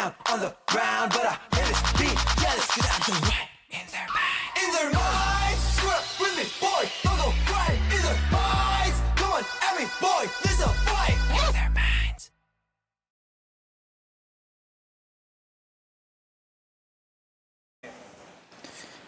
down on the ground, but I really be jealous, cause I'm the right in their minds. In their minds, screw up with me, boy, don't go crying. In their minds, come on, every boy, there's a fight. In their minds.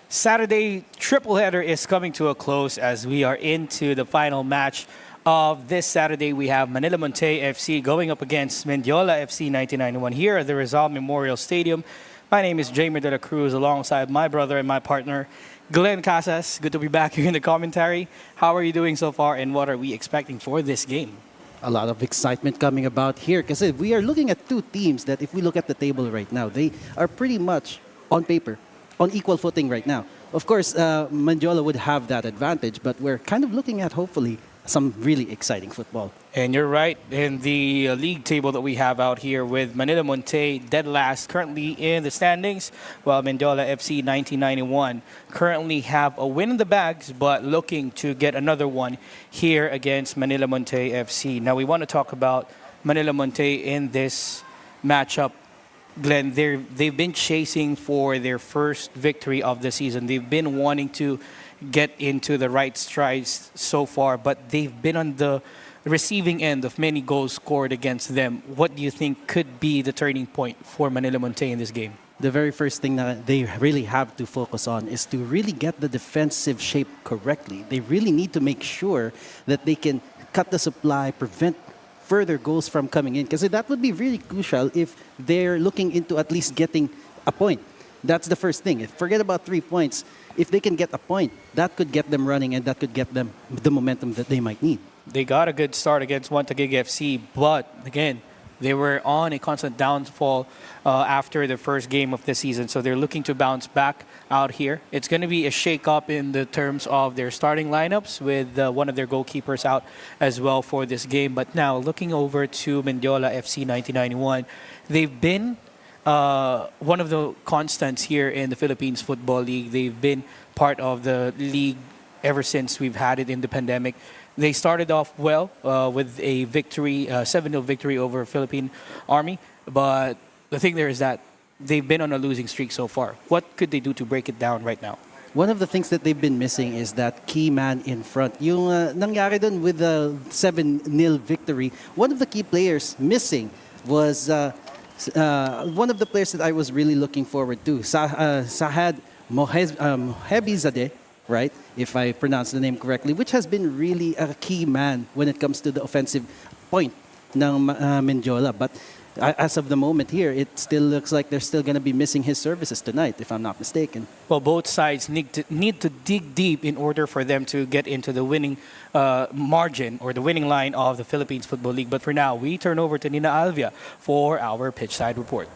Saturday triple header is coming to a close as we are into the final match of this Saturday. We have Manila Montet FC going up against Mendiola FC 1991 here at the Rizal Memorial Stadium. My name is Jamer de la Cruz alongside my brother and my partner, Glenn Casas. Good to be back here in the commentary. How are you doing so far and what are we expecting for this game? A lot of excitement coming about here because we are looking at two teams that if we look at the table right now, they are pretty much on paper on equal footing right now. Of course, Mendiola would have that advantage, but we're kind of looking at, hopefully, some really exciting football. And you're right, in the league table that we have out here with Manila Montet dead last currently in the standings, while Mendiola FC 1991 currently have a win in the bags, but looking to get another one here against Manila Montet FC. Now, we want to talk about Manila Montet in this matchup. Glenn, they've been chasing for their first victory of the season. They've been wanting to get into the right strides so far, but they've been on the receiving end of many goals scored against them. What do you think could be the turning point for Manila Montet in this game? The very first thing that they really have to focus on is to really get the defensive shape correctly. They really need to make sure that they can cut the supply, prevent further goals from coming in, because that would be really crucial if they're looking into at least getting a point. That's the first thing. Forget about 3 points. If they can get a point, that could get them running and that could get them the momentum that they might need. They got a good start against Montague FC, but again, they were on a constant downfall after the first game of the season, so they're looking to bounce back out here. It's going to be a shake-up in the terms of their starting lineups with one of their goalkeepers out as well for this game. But now, looking over to Mendiola FC 1991, they've been one of the constants here in the Philippines Football League. They've been part of the league ever since we've had it in the pandemic. They started off well with a victory, 7-0 victory over Philippine Army. But the thing there is that they've been on a losing streak so far. What could they do to break it down right now? One of the things that they've been missing is that key man in front. Yung nangyari dun with the 7-0 victory, one of the key players missing was one of the players that I was really looking forward to, Sahad Mohebizadeh, right? If I pronounce the name correctly, which has been really a key man when it comes to the offensive point ng Mendiola. But as of the moment here, it still looks like they're still going to be missing his services tonight, if I'm not mistaken. Well, both sides need to dig deep in order for them to get into the winning margin or the winning line of the Philippines Football League. But for now, we turn over to Nina Alvia for our pitchside report.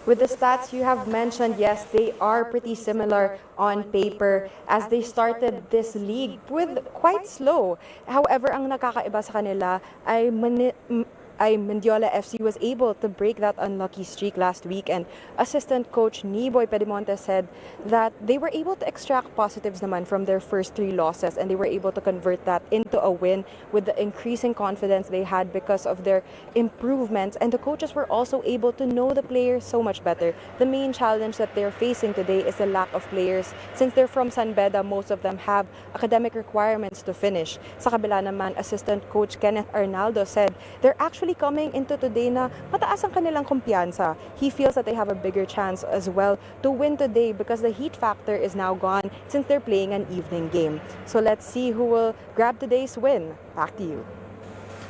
With the stats you have mentioned, yes, they are pretty similar on paper as they started this league with quite slow. However, ang nakakaiba sa kanila ay Mendiola FC was able to break that unlucky streak last week, and assistant coach Niboy Pedimonte said that they were able to extract positives naman from their first 3 losses, and they were able to convert that into a win with the increasing confidence they had because of their improvements, and the coaches were also able to know the players so much better. The main challenge that they're facing today is the lack of players. Since they're from San Beda, most of them have academic requirements to finish. Sa kabila naman, assistant coach Kenneth Arnaldo said they're actually coming into today na mataas ang kanilang kumpiyansa. He feels that they have a bigger chance as well to win today because the heat factor is now gone since they're playing an evening game. So let's see who will grab today's win. Back to you.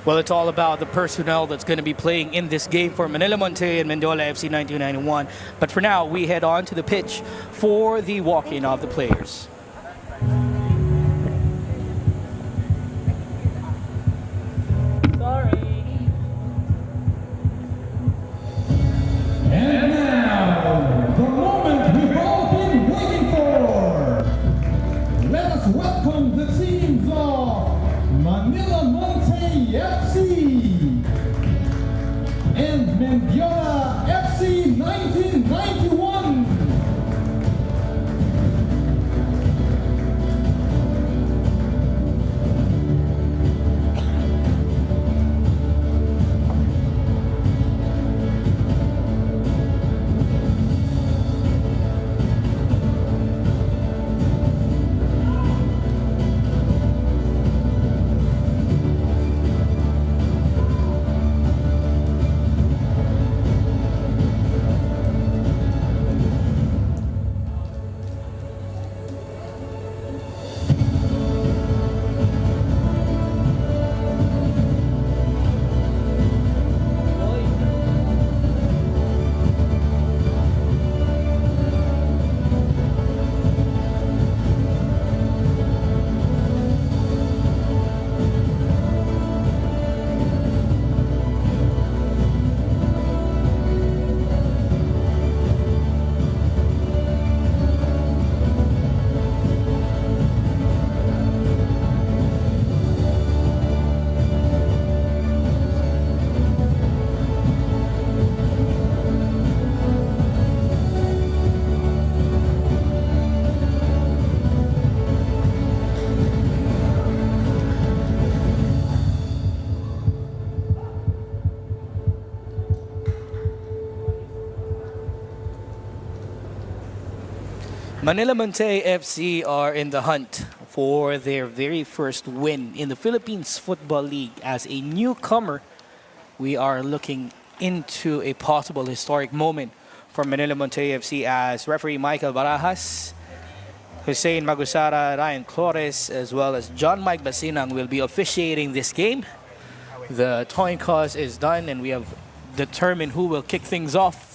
Well, it's all about the personnel that's going to be playing in this game for Manila Montet and Mendiola FC 1991. But for now, we head on to the pitch for the walk-in of the players. And now, the moment we've all been waiting for. Let us welcome the teams of Manila Montet FC and Mendiola FC 1991. Manila Monte FC are in the hunt for their very first win in the Philippines Football League. As a newcomer, we are looking into a possible historic moment for Manila Monte FC as referee Michael Barajas, Hussein Magusara, Ryan Flores, as well as John Mike Basinang will be officiating this game. The coin toss is done and we have determined who will kick things off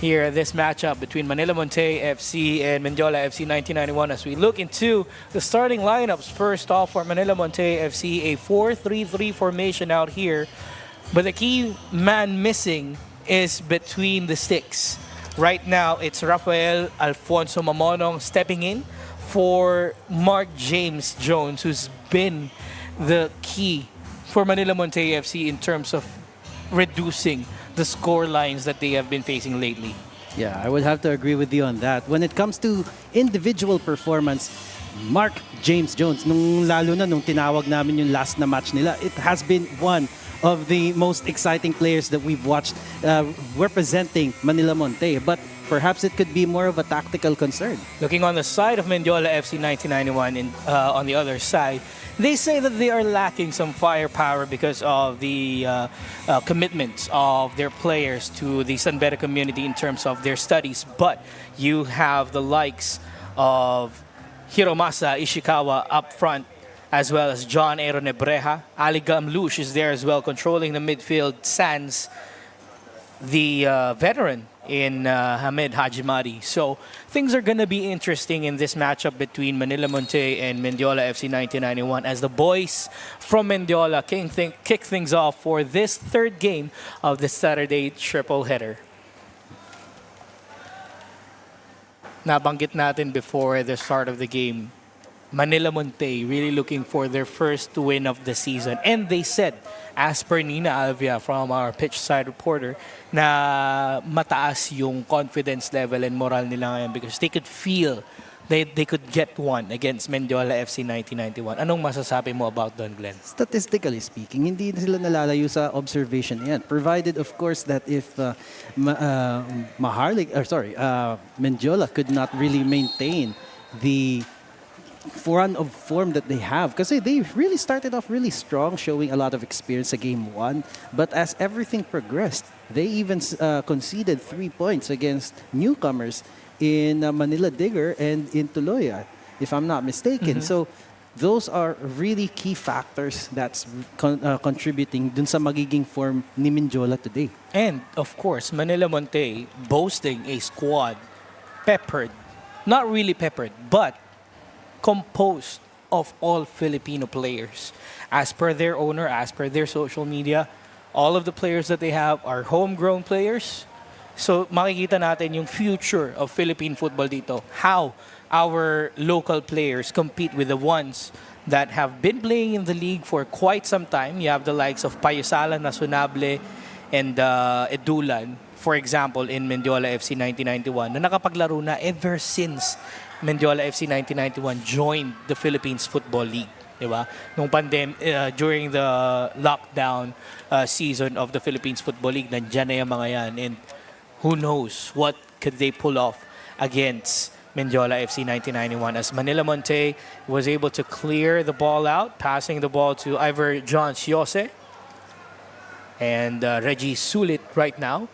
here, this matchup between Manila Monte FC and Mendiola FC 1991 as we look into the starting lineups. First off for Manila Monte FC, a 4-3-3 formation out here. But the key man missing is between the sticks. Right now, it's Rafael Alfonso Mamonong stepping in for Mark James Jones, who's been the key for Manila Monte FC in terms of reducing the score lines that they have been facing lately. Yeah, I would have to agree with you on that. When it comes to individual performance, Mark James Jones, lalo na nung tinawag namin yung last na match nila, it has been one of the most exciting players that we've watched representing Manila Monte. But perhaps it could be more of a tactical concern. Looking on the side of Mendiola FC 1991 and on the other side, they say that they are lacking some firepower because of the commitments of their players to the San Beda community in terms of their studies. But you have the likes of Hiromasa Ishikawa up front, as well as John Aaron Ebreja. Ali Gamlush is there as well, controlling the midfield, sans the veteran in Hamed Hajimari. So things are going to be interesting in this matchup between Manila Monte and Mendiola FC 1991 as the boys from Mendiola kick things off for this third game of the Saturday triple header. Nabanggit natin before the start of the game, Manila Monte really looking for their first win of the season. And they said, as per Nina Alvia from our pitch side reporter, na mataas yung confidence level and moral nila ngayon because they could feel they could get one against Mendiola FC 1991. Anong masasabi mo about Don Glenn? Statistically speaking, hindi sila nalalayo sa observation yan. Provided, of course, that if Mendiola could not really maintain the run of form that they have, because they really started off really strong, showing a lot of experience at game one. But as everything progressed, they even conceded 3 points against newcomers in Manila Digger and in Tuloy, if I'm not mistaken. So those are really key factors that's contributing dun sa magiging form ni Mendiola today. And of course, Manila Monte boasting a squad peppered, not really peppered, but composed of all Filipino players. As per their owner, as per their social media, all of the players that they have are homegrown players. So makikita natin yung future of Philippine football dito. How our local players compete with the ones that have been playing in the league for quite some time. You have the likes of Payosala, Nasunable, and Edulan, for example, in Mendiola FC 1991, na nakapaglaro na ever since Mendiola FC 1991 joined the Philippines Football League. Diba? During the lockdown season of the Philippines Football League, nandyan na yung mga yan. And who knows what could they pull off against Mendiola FC 1991 as Manila Monte was able to clear the ball out, passing the ball to Ivor John Siose and Reggie Sulit right now.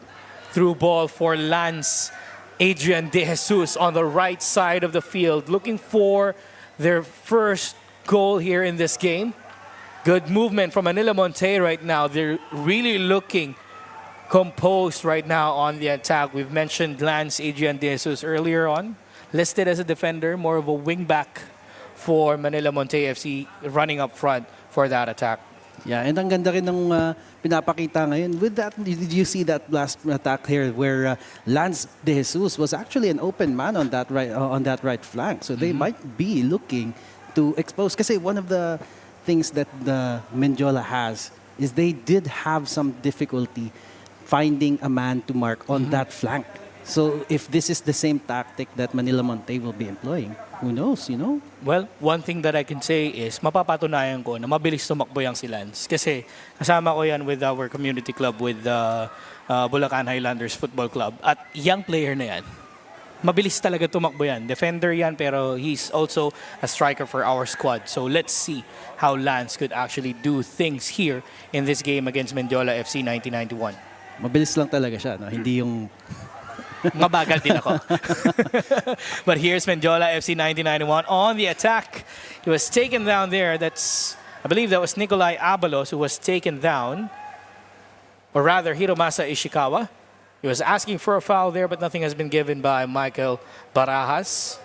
Through ball for Lance Adrian De Jesus on the right side of the field, looking for their first goal here in this game. Good movement from Manila Monte right now. They're really looking composed right now on the attack. We've mentioned Lance Adrian De Jesus earlier on, listed as a defender, more of a wing back for Manila Monte FC, running up front for that attack. Yeah, and ang ganda rin ng pinapakita ngayon. With that, did you see that last attack here where Lance De Jesus was actually an open man on that right flank. So they might be looking to expose. Kasi one of the things that the Mendiola has is they did have some difficulty finding a man to mark on that flank. So if this is the same tactic that Manila Monte will be employing, who knows, you know? Well, one thing that I can say is mapapatunayan ko na mabilis tumakbo yang si Lance. Kasi kasama ko yan with our community club with Bulacan Highlanders Football Club. At young player na yan, mabilis talaga tumakbo yan. Defender yan, pero he's also a striker for our squad. So let's see how Lance could actually do things here in this game against Mendiola FC 1991. Mabilis lang talaga siya, no? Hindi yung Mabagal din ako. But here's Mendiola FC 1991 on the attack. He was taken down there. I believe that was Nikolai Abalos who was taken down. Or rather, Hiromasa Ishikawa. He was asking for a foul there, but nothing has been given by Michael Barajas.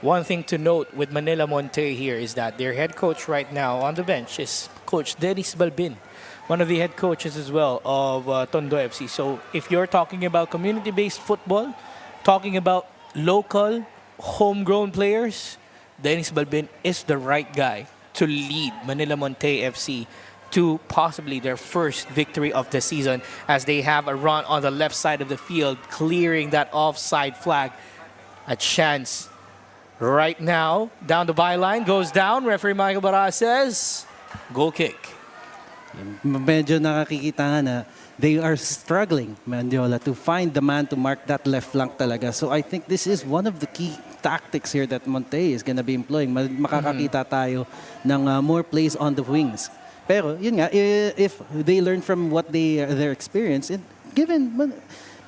One thing to note with Manila Monte here is that their head coach right now on the bench is Coach Dennis Balbin, one of the head coaches as well of Tondo FC. So if you're talking about community-based football, talking about local, homegrown players, Dennis Balbin is the right guy to lead Manila Monte FC to possibly their first victory of the season as they have a run on the left side of the field, clearing that offside flag. A chance right now, down the byline, goes down. Referee Michael Barra says, goal kick. medyo nakakikita nga na they are struggling, Mendiola, to find the man to mark that left flank talaga. So I think this is one of the key tactics here that Monte is gonna be employing. Makakakita tayo ng more plays on the wings. Pero yun nga, if they learn from what their experience, and given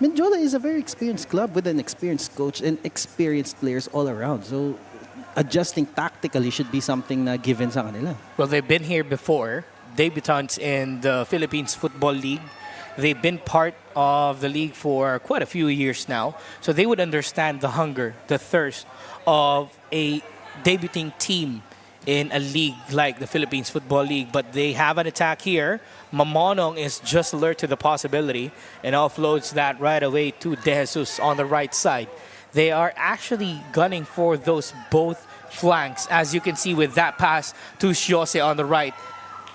Mendiola is a very experienced club with an experienced coach and experienced players all around. So adjusting tactically should be something na given sa kanila. Well, they've been here before, debutants in the Philippines Football League. They've been part of the league for quite a few years now. So they would understand the hunger, the thirst of a debuting team in a league like the Philippines Football League. But they have an attack here. Mamonong is just alert to the possibility and offloads that right away to De Jesus on the right side. They are actually gunning for those both flanks, as you can see with that pass to Jose on the right.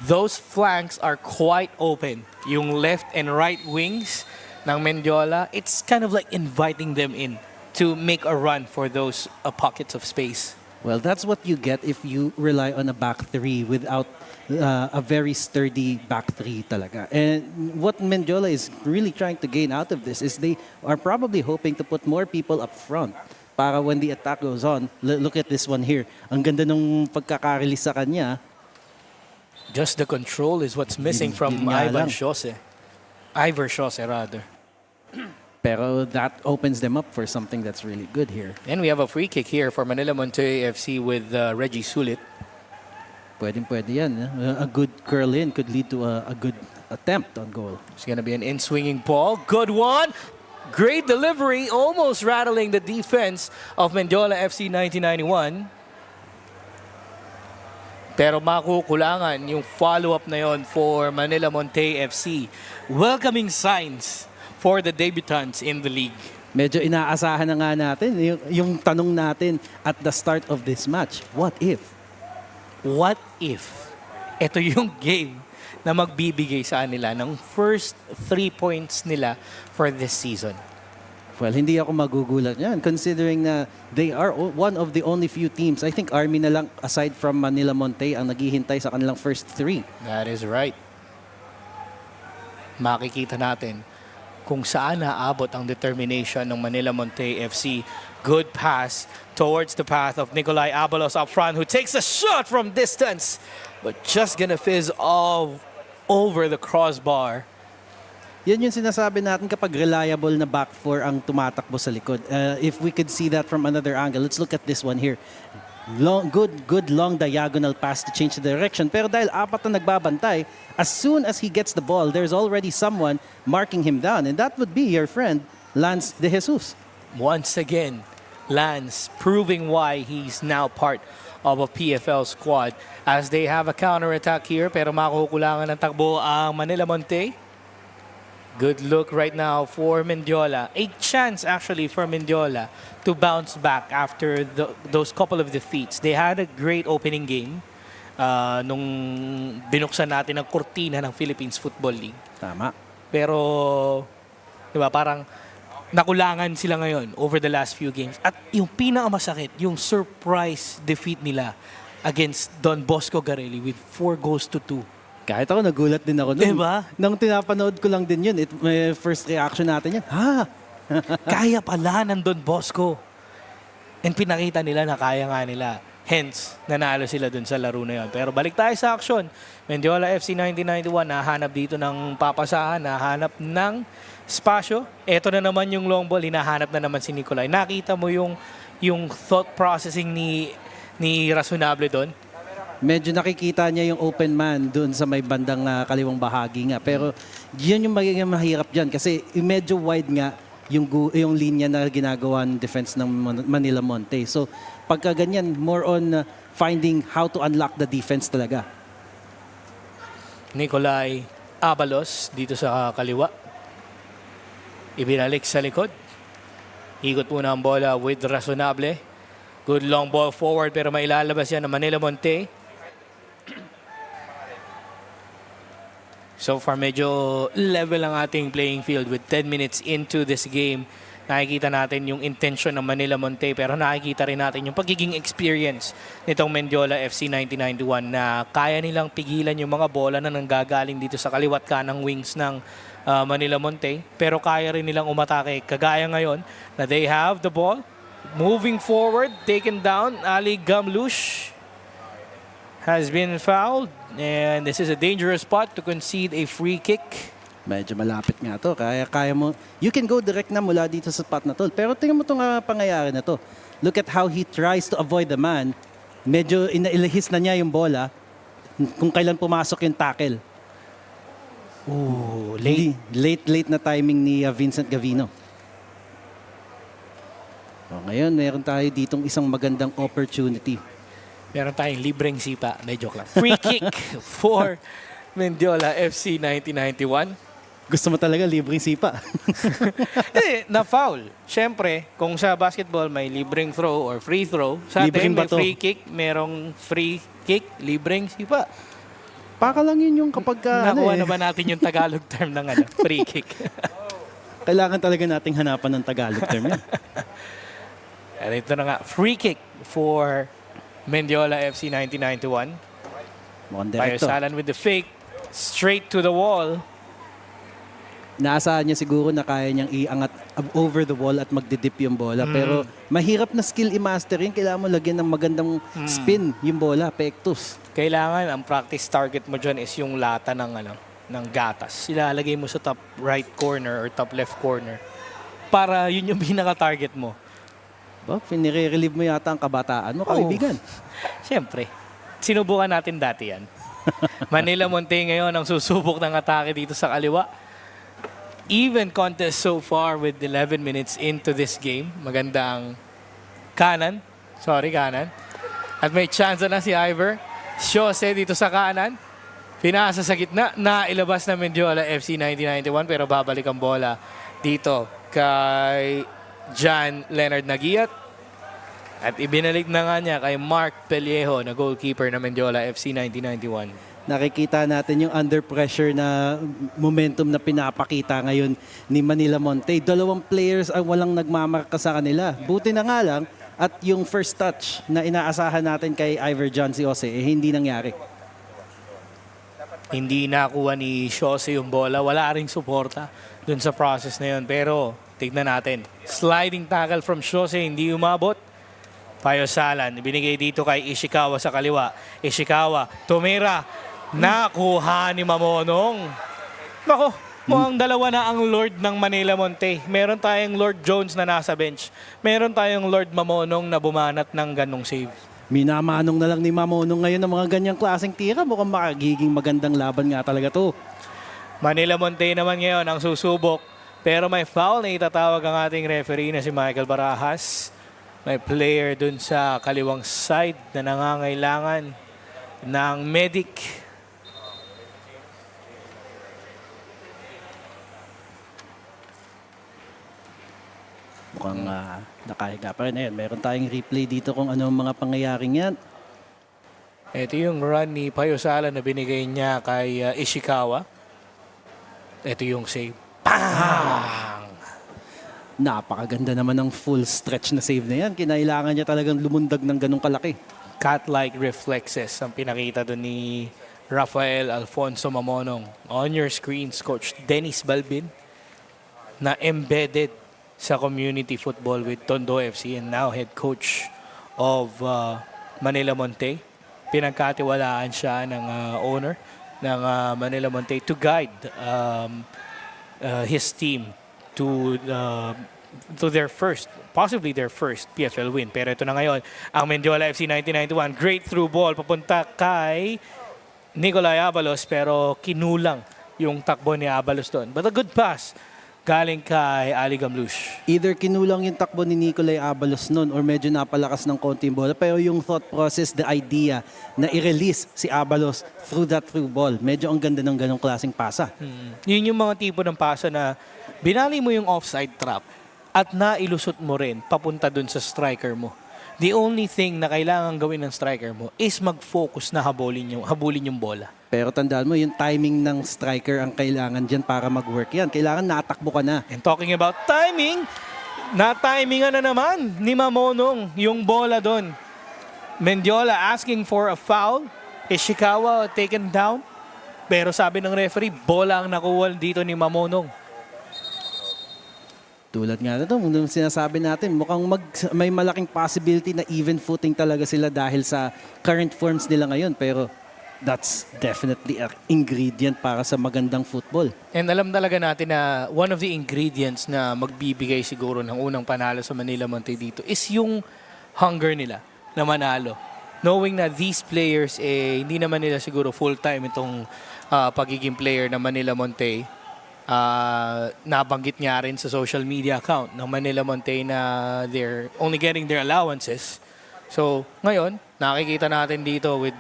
Those flanks are quite open. Yung left and right wings ng Mendiola, it's kind of like inviting them in to make a run for those pockets of space. Well, that's what you get if you rely on a back three without a very sturdy back three talaga. And what Mendiola is really trying to gain out of this is they are probably hoping to put more people up front para when the attack goes on. Look at this one here. Ang ganda nung pagkakarelease sa kanya. Just the control is what's missing from Yun nga lang. Ivor Jose, rather. Pero that opens them up for something that's really good here. And we have a free kick here for Manila Monte FC with Reggie Sulit. Pwede yan. A good curl in could lead to a good attempt on goal. It's going to be an in-swinging ball. Good one. Great delivery. Almost rattling the defense of Mendiola FC 1991. Pero makukulangan yung follow-up na yon for Manila Monte FC. Welcoming signs for the debutants in the league. Medyo inaasahan na nga natin yung tanong natin at the start of this match. What if? What if ito yung game na magbibigay sa kanila ng first 3 points nila for this season? Well, hindi ako magugulat yan considering na they are one of the only few teams. I think Army na lang aside from Manila Monte ang naghihintay sa kanilang first 3. That is right. Makikita natin kung saan naabot ang determination ng Manila Monte FC. Good pass towards the path of Nikolai Abalos up front who takes a shot from distance but just gonna fizz off over the crossbar. Yan yung sinasabi natin kapag reliable na back four ang tumatakbo sa likod. If we could see that from another angle, let's look at this one here. Good long diagonal pass to change the direction. Pero dahil apat na nagbabantay, as soon as he gets the ball, there's already someone marking him down. And that would be your friend, Lance De Jesus. Once again, Lance proving why he's now part of a PFL squad as they have a counter-attack here pero makukulangan ng takbo ang Manila Monte. Good look right now for Mendiola. A chance actually for Mendiola to bounce back after those couple of defeats. They had a great opening game nung binuksan natin ang kurtina ng Philippines Football League. Tama. Pero, di ba, parang nakulangan sila ngayon over the last few games. At yung pinakamasakit, yung surprise defeat nila against Don Bosco Garelli with 4-2. Kahit ako nagulat din ako. Diba? Nung tinapanood ko lang din yun, may first reaction natin yan, Kaya pala nandun, Bosco. And pinakita nila na kaya nga nila. Hence, nanalo sila dun sa laro na yun. Pero balik tayo sa aksyon. Mendiola FC 1991, nahanap dito ng papasahan, nahanap ng spasyo. Ito na naman yung long ball, hinahanap na naman si Nicolay. Nakita mo yung thought processing ni Razonable doon? Medyo nakikita niya yung open man doon sa may bandang kaliwang bahagi nga. Pero yun yung magiging mahirap dyan kasi medyo wide nga yung linya na ginagawa ng defense ng Manila Monte. So pagka ganyan, more on finding how to unlock the defense talaga. Nicolay Abalos dito sa kaliwa. Ibinalik sa likod. Ikot muna ang bola with Razonable. Good long ball forward pero mailalabas yan ng Manila Monte. So far medyo level ang ating playing field with 10 minutes into this game. Nakikita natin yung intention ng Manila Monte pero nakikita rin natin yung pagiging experience nitong Mendiola FC 1991 na kaya nilang pigilan yung mga bola na nanggagaling dito sa kaliwat kanang wings ng Manila Monte. Pero kaya rin nilang umatake kagaya ngayon na they have the ball. Moving forward, taken down, Ali Gamlush has been fouled. And this is a dangerous spot to concede a free kick. Medyo malapit nga to. Kaya mo, you can go direct na mula dito sa spot na to. Pero tingnan mo itong pangyayari na to. Look at how he tries to avoid the man. Medyo inailahis na niya yung bola kung kailan pumasok yung tackle. Ooh, late. Late na timing ni Vincent Gavino. So, ngayon, meron tayo ditong isang magandang opportunity. Meron tayong libreng sipa. Medyo lang. Free kick for Mendiola FC 1991. Gusto mo talaga libreng sipa. Na-foul. Siyempre, kung sa basketball may libreng throw or free throw, sa Libreng atin may bato. free kick, merong free kick, libreng sipa. Para lang yun yung kapag Nakuha na ba natin yung Tagalog term ng free kick? Kailangan talaga nating hanapan ng Tagalog term yan. At ito na nga, free kick for Mendiola FC 1991. Mukhang direkto. Payosalan with the fake, straight to the wall. Naasahan niya siguro na kaya niyang iangat over the wall at magdidip yung bola. Pero mahirap na skill i-master yun. Kailangan mo lagyan ng magandang spin yung bola, pektus. Kailangan, ang practice target mo dyan is yung lata ng gatas. Ilalagay mo sa top right corner or top left corner para yun yung pinaka-target mo. Ba, pinire-relieve mo yata ang kabataan mo, kaibigan. Siyempre, sinubukan natin dati yan. Manila Monte ngayon ang susubok ng atake dito sa kaliwa. Even contest so far with 11 minutes into this game. Magandang kanan. At may chance na si Ivor. Jose dito sa kanan. Pinasa sa gitna. Nailabas na Mendiola FC 1991 pero babalik ang bola dito kay John Leonard Nagiat. At ibinalik na nga niya kay Mark Pellejo na goalkeeper ng Mendiola FC 1991. Nakikita natin yung under pressure na momentum na pinapakita ngayon ni Manila Monte. Dalawang players ang walang nagmamarka sa kanila. Buti na nga lang at yung first touch na inaasahan natin kay Ivor John si Jose, hindi nangyari. Hindi nakuha ni Jose yung bola. Wala ring suporta dun sa process na yun. Pero tignan natin. Sliding tackle from Jose, hindi umabot. Payosalan, binigay dito kay Ishikawa sa kaliwa. Ishikawa, tumira. Nakuha ni Mamonong. Nako, mukhang dalawa na ang Lord ng Manila Monte. Meron tayong Lord Jones na nasa bench. Meron tayong Lord Mamonong na bumanat ng ganong save. Minamanong na lang ni Mamonong ngayon ng mga ganyang klaseng tira. Mukhang makagiging magandang laban nga talaga to. Manila Monte naman ngayon ang susubok. Pero may foul na itatawag ang ating referee na si Michael Barajas. May player dun sa kaliwang side na nangangailangan ng medic. Mukhang nakahiga pa rin. Ayan, meron tayong replay dito kung ano ang mga pangyayaring yan. Ito yung run ni Payosala na binigay niya kay Ishikawa. Ito yung save. Bang! Napakaganda naman ng full stretch na save na yan. Kinailangan niya talagang lumundag ng ganong kalaki. Cat-like reflexes ang pinakita doon ni Rafael Alfonso Mamonong. On your screens, Coach Dennis Balbin na embedded sa community football with Tondo FC and now head coach of Manila Monte. Pinagkatiwalaan siya ng owner ng Manila Monte to guide his team to their first, possibly their first PFL win. Pero ito na ngayon, ang Mendiola FC 1991. Great through ball papunta kay Nicolay Abalos pero kinulang yung takbo ni Abalos doon. But a good pass galing kay Ali Gamlush. Either kinulang yung takbo ni Nicolay Abalos noon or medyo napalakas ng konti yung bola. Pero yung thought process, the idea na i-release si Abalos through that through ball, medyo ang ganda ng ganong klaseng pasa. Yun yung mga tipo ng pasa na binali mo yung offside trap at nailusot mo rin papunta dun sa striker mo. The only thing na kailangan gawin ng striker mo is mag-focus na habulin yung bola. Pero tandaan mo, yung timing ng striker ang kailangan dyan para mag-work yan. Kailangan natakbo ka na. And talking about timing, na-timingan na naman ni Mamonong yung bola doon. Mendiola asking for a foul. Ishikawa taken down. Pero sabi ng referee, bola ang nakuha dito ni Mamonong. Tulad nga na ito, nung sinasabi natin, mukhang may malaking possibility na even footing talaga sila dahil sa current forms nila ngayon. Pero that's definitely an ingredient para sa magandang football. And alam talaga natin na one of the ingredients na magbibigay siguro ng unang panalo sa Manila Monte dito is yung hunger nila na manalo. Knowing na these players, hindi naman nila siguro full-time itong pagiging player ng Manila Monte. Nabanggit nga rin sa social media account ng Manila Monte na they're only getting their allowances. So, ngayon, nakikita natin dito with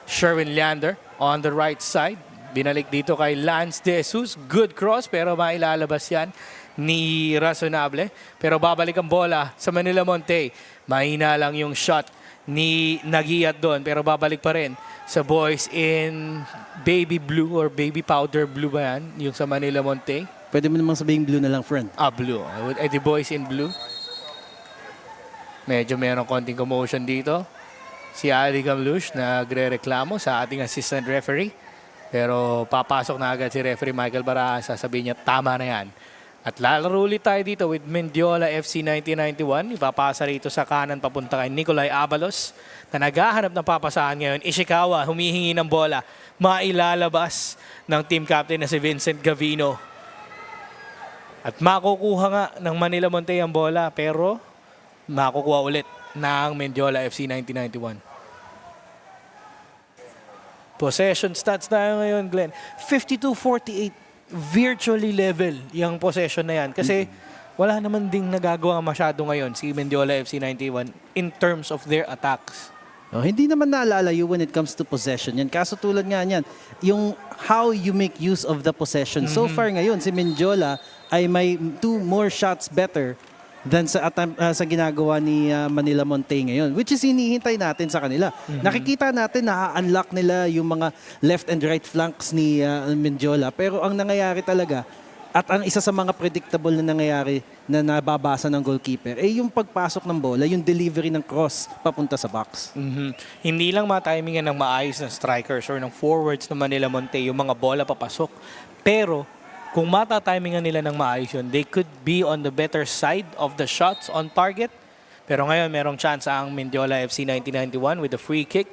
Sherwin Leander on the right side. Binalik dito kay Lance De Jesus. Good cross pero mailalabas yan ni Razonable. Pero babalik ang bola sa Manila Monte. Mahina lang yung shot ni Nagiyat doon pero babalik pa rin sa boys in baby blue or baby powder blue ba yan? Yung sa Manila Monte. Pwede mo namang sabihin blue na lang, friend. Blue. The boys in blue. Medyo mayroong konting commotion dito. Si Ali Gamlush nagre-reklamo sa ating assistant referee. Pero papasok na agad si referee Michael Barajas. Sasabihin niya, tama na yan. At lalaro ulit tayo dito with Mendiola FC 1991. Ipapasa rito sa kanan papunta kay Nicolay Abalos na naghahanap ng papasahan ngayon. Ishikawa humihingi ng bola. Mailalabas ng team captain na si Vincent Gavino. At makukuha nga ng Manila Monte ang bola pero makukuha ulit ng Mendiola FC 1991. Possession stats tayo ngayon, Glenn. 52-48. Virtually level yung possession na yan. Kasi wala naman ding nagagawa masyado ngayon si Mendiola FC 91 in terms of their attacks. Hindi naman naalalayo when it comes to possession yan. Kaso tulad nga niyan, yung how you make use of the possession. So far ngayon, si Mendiola ay may 2 more shots better than sa ginagawa ni Manila Monte ngayon, which is hinihintay natin sa kanila. Nakikita natin na unlock nila yung mga left and right flanks ni Mendiola, pero ang nangyayari talaga at ang isa sa mga predictable na nangyayari na nababasa ng goalkeeper yung pagpasok ng bola, yung delivery ng cross papunta sa box. Hindi lang matimingan ng maayos ng strikers or ng forwards ng Manila Monte yung mga bola papasok, pero kung matatimingan nila ng maayos yun, they could be on the better side of the shots on target. Pero ngayon, merong chance ang Mendiola FC 1991 with a free kick.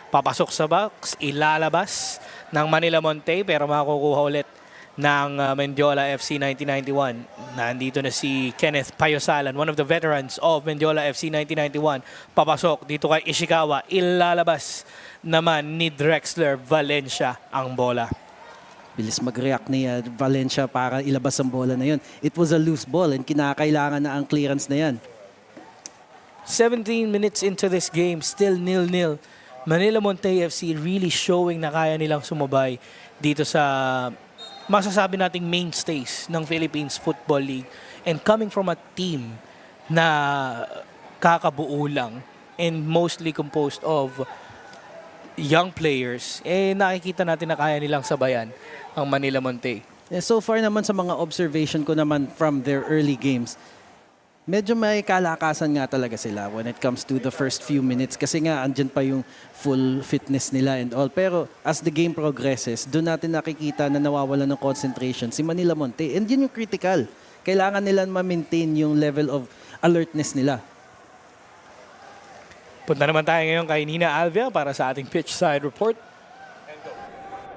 Papasok sa box, ilalabas ng Manila Monte, pero makukuha ulit ng Mendiola FC 1991. Nandito na si Kenneth Payosalan, one of the veterans of Mendiola FC 1991. Papasok dito kay Ishikawa, ilalabas naman ni Drexler Valencia ang bola. Bilis mag-react ni Valencia para ilabas ang bola na yun. It was a loose ball and kinakailangan na ang clearance na yan. 17 minutes into this game, still 0-0. Manila Monte FC really showing na kaya nilang sumabay dito sa masasabi nating mainstays ng Philippines Football League. And coming from a team na kakabuo lang and mostly composed of young players, nakikita natin na kaya nilang sabayan ang Manila Monte. So far naman sa mga observation ko naman from their early games, medyo may kalakasan nga talaga sila when it comes to the first few minutes kasi nga andyan pa yung full fitness nila and all. Pero as the game progresses, doon natin nakikita na nawawalan ng concentration si Manila Monte. And yun yung critical. Kailangan nila ma-maintain yung level of alertness nila. Punta naman tayo ngayon kay Nina Alvia para sa ating pitch side report.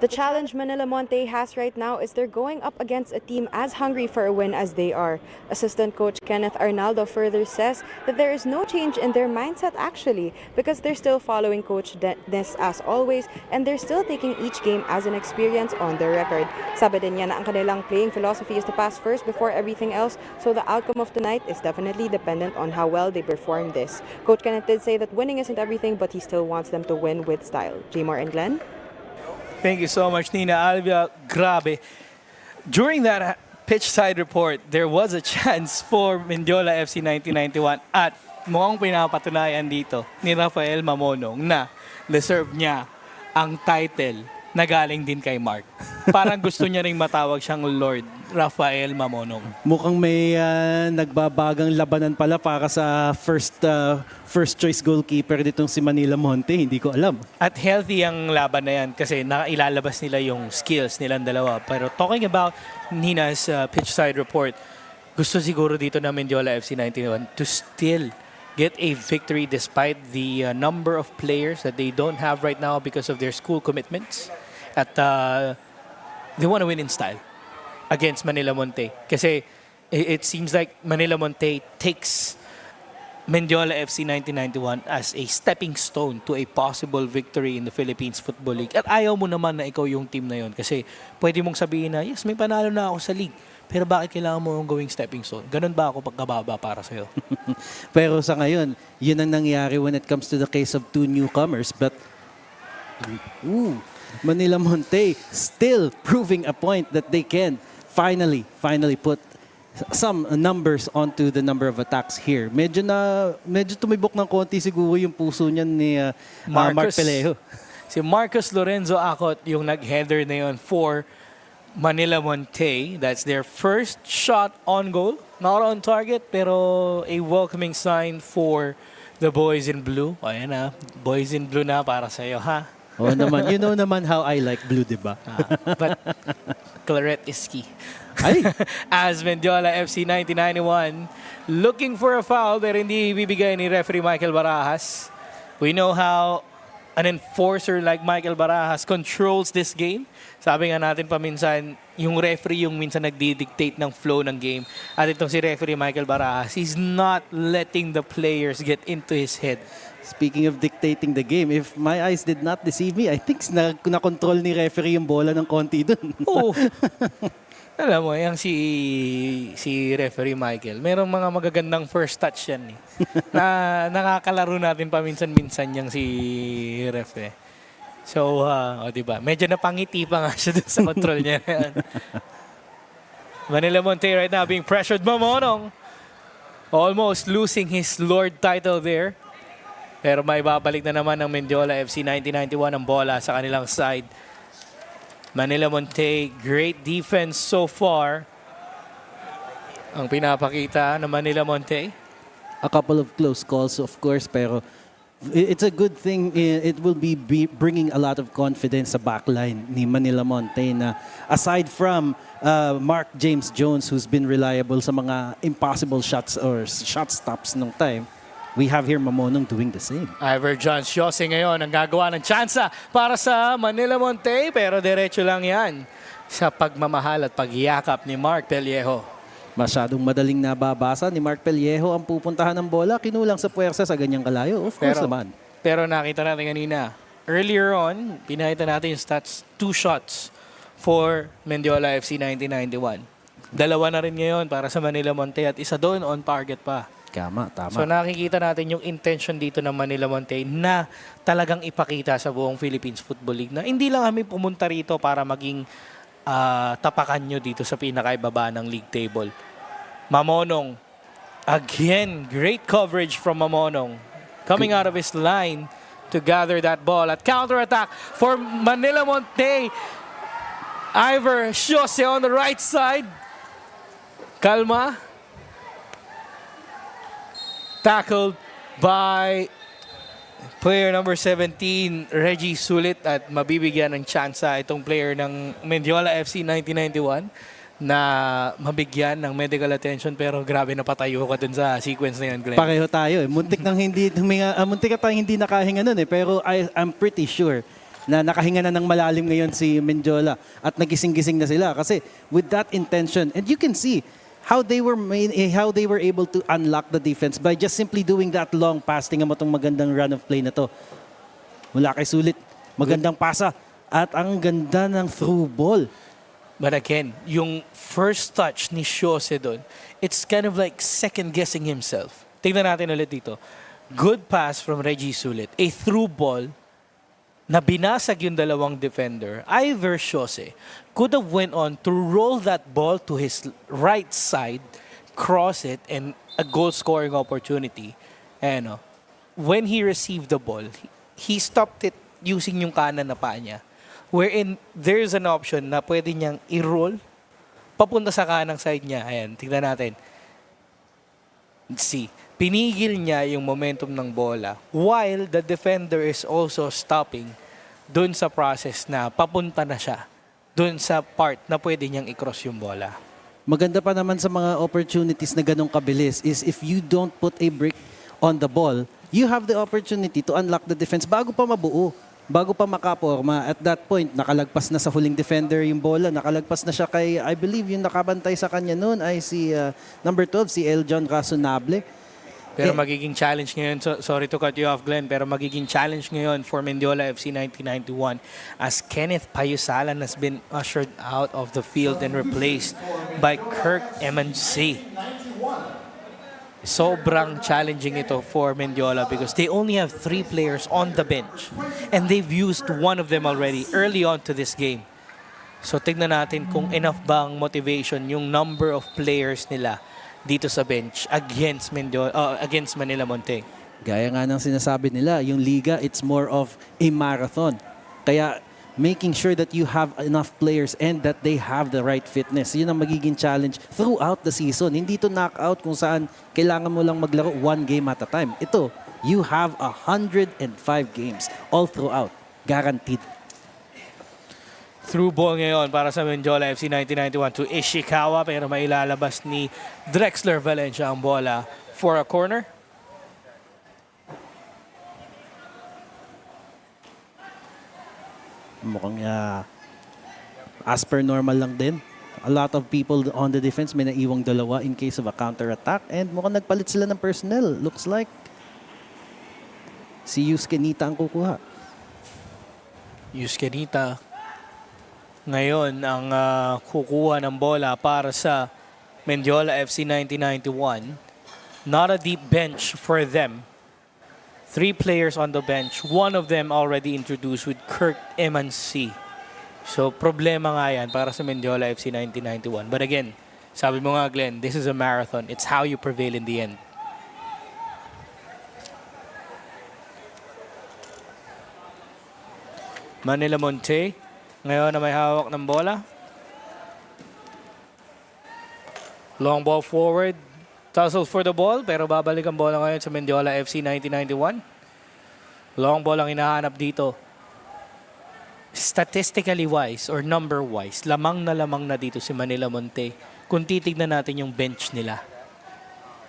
The challenge Manila Monte has right now is they're going up against a team as hungry for a win as they are. Assistant coach Kenneth Arnaldo further says that there is no change in their mindset actually because they're still following Coach Dennis as always and they're still taking each game as an experience on their record. Sabi din niya na ang kanilang playing philosophy is to pass first before everything else, so the outcome of tonight is definitely dependent on how well they perform this. Coach Kenneth did say that winning isn't everything, but he still wants them to win with style. Jmar and Glenn? Thank you so much, Nina Alvia. Grabe. During that pitch side report, there was a chance for Mendiola FC 1991 at mukhang pinapatunayan dito ni Rafael Mamonong na deserve niya ang title na galing din kay Mark. Parang gusto niya ring matawag siyang Lord Rafael Mamonong. Mukhang may nagbabagang labanan pala para sa first choice goalkeeper ditong si Manila Monte. Hindi ko alam. At healthy ang laban na yan kasi ilalabas nila yung skills nilang dalawa. Pero talking about Nina's pitch side report, gusto siguro dito na Mendiola FC 91 to still get a victory despite the number of players that they don't have right now because of their school commitments. At they want to win in style against Manila Monte. Kasi it seems like Manila Monte takes Mendiola FC 1991 as a stepping stone to a possible victory in the Philippines Football League. At ayaw mo naman na ikaw yung team na yun kasi pwede mong sabihin na, yes, may panalo na ako sa league. Pero bakit kailangan mo yung gawing stepping stone? Ganun ba ako pagkababa para sa'yo? Pero sa ngayon, yun ang nangyari when it comes to the case of two newcomers. But, Manila Monte still proving a point that they can finally put some numbers onto the number of attacks here. Medyo tumibok ng konti siguro yung puso niyan ni Mark Pelejo. Si Marcus Lorenzo Acot yung nag-header na yun for Manila Monte. That's their first shot on goal. Not on target, pero a welcoming sign for the boys in blue. Ayan na, boys in blue na para sa'yo, ha? Oo naman. You know naman how I like blue, di ba? But claret is key. Ay! As Mendiola FC 1991 looking for a foul pero hindi bibigay ni referee Michael Barajas. We know how an enforcer like Michael Barajas controls this game. Sabi nga natin paminsan, yung referee yung minsan nagdi-dictate ng flow ng game. At itong si referee Michael Barajas, he's not letting the players get into his head. Speaking of dictating the game, if my eyes did not deceive me, I think na-control ni referee yung bola ng konti dun. Oo. Alam mo, yung si referee Michael, merong mga magagandang first touch yan eh. Na nakakalaro natin paminsan-minsan yung si ref eh. So, diba? Medyo napangiti pa nga siya dun sa control niya. Manila Monte right now being pressured. Mamonong almost losing his Lord title there. Pero may babalik na naman ng Mendiola FC 1991 ang bola sa kanilang side. Manila Monte, great defense so far. Ang pinapakita ng Manila Monte. A couple of close calls, of course, pero it's a good thing. It will be bringing a lot of confidence sa backline ni Manila Monte na aside from Mark James Jones, who's been reliable sa mga impossible shots or shot stops nung time, we have here Mamonong doing the same. Ivor John Siose ngayon ang gagawa ng tsansa para sa Manila Monte pero diretso lang yan sa pagmamahal at pagyakap ni Mark Pellejo. Masyadong madaling nababasa ni Mark Pellejo ang pupuntahan ng bola, kinulang sa puwersa sa ganyang kalayo. Of course naman. Pero nakita natin kanina, earlier on, pinakita natin yung stats, 2 shots for Mendiola FC 1991. Dalawa na rin ngayon para sa Manila Monte at isa doon on target pa. Tama. So nakikita natin yung intention dito ng Manila Monte na talagang ipakita sa buong Philippines Football League na hindi lang kami pumunta rito para maging tapakan nyo dito sa pinakaibaba ng league table. Mamonong, again, great coverage from Mamonong. Coming out of his line to gather that ball at counter-attack for Manila Monte. Ivor Siose on the right side. Kalma. Tackled by player number 17, Reggie Sulit, at mabibigyan ng tsansa itong player ng Mendiola FC 1991 na mabigyan ng medical attention pero grabe na patayo ka dun sa sequence na yun, Glenn. Pareho tayo eh. Muntik muntik ka tayong hindi nakahinga nun eh. Pero I'm pretty sure na nakahinga na ng malalim ngayon si Mendiola at nagising-gising na sila kasi with that intention, and you can see how they were able to unlock the defense by just simply doing that long pass. Tingnan mo tong magandang run of play na to. Mula kay Sulit, magandang pasa at ang ganda ng through ball. But again, yung first touch ni Jose doon, it's kind of like second-guessing himself. Tingnan natin ulit dito. Good pass from Reggie Sulit. A through ball na binasag yung dalawang defender. Either Jose could have went on to roll that ball to his right side, cross it, and a goal-scoring opportunity. And when he received the ball, he stopped it using yung kanan na paa niya. Wherein there's an option na pwede niyang i-roll papunta sa kanang side niya. Ayan, tignan natin. See, pinigil niya yung momentum ng bola while the defender is also stopping dun sa process na papunta na siya dun sa part na pwede niyang i-cross yung bola. Maganda pa naman sa mga opportunities na ganong kabilis is if you don't put a break on the ball, you have the opportunity to unlock the defense bago pa mabuo. Bago pa makaporma, at that point, nakalagpas na sa huling defender yung bola. Nakalagpas na siya kay, I believe, yung nakabantay sa kanya noon ay si number 12, si Eljon Razonable. Pero magiging challenge ngayon, sorry to cut you off, Glenn, pero magiging challenge ngayon for Mendiola FC 1991 as Kenneth Payusalan has been ushered out of the field and replaced by Kirk Emancy. Sobrang challenging ito for Mendiola because they only have 3 players on the bench and they've used one of them already early on to this game. So tignan natin kung enough bang motivation yung number of players nila dito sa bench against against Manila Montet. Gaya nga ng sinasabi nila, yung liga, it's more of a marathon. Kaya making sure that you have enough players and that they have the right fitness. Yun ang magiging challenge throughout the season. Hindi to knockout kung saan kailangan mo lang maglaro 1 game at a time. Ito, you have 105 games all throughout. Guaranteed. Through ball ngayon para sa Mendiola FC 1991 to Ishikawa pero mailalabas ni Drexler Valencia ang bola for a corner. Mukhang as per normal lang din. A lot of people on the defense may naiwang dalawa in case of a counter-attack and mukhang nagpalit sila ng personnel. Looks like si Yusuke Nita ang kukuha. Yusuke Nita ngayon ang kukuha ng bola para sa Mendiola FC 1991. Not a deep bench for them. 3 players on the bench. One of them already introduced with Kirk Emancy. So, problema nga yan para sa Mendiola FC 1991. But again, sabi mo nga, Glenn, this is a marathon. It's how you prevail in the end. Manila Montet, ngayon na may hawak ng bola. Long ball forward. Tussle for the ball, pero babalik ang bola ngayon sa Mendiola FC 1991. Long ball ang hinahanap dito. Statistically wise or number wise, lamang na dito si Manila Montet kung titignan natin yung bench nila.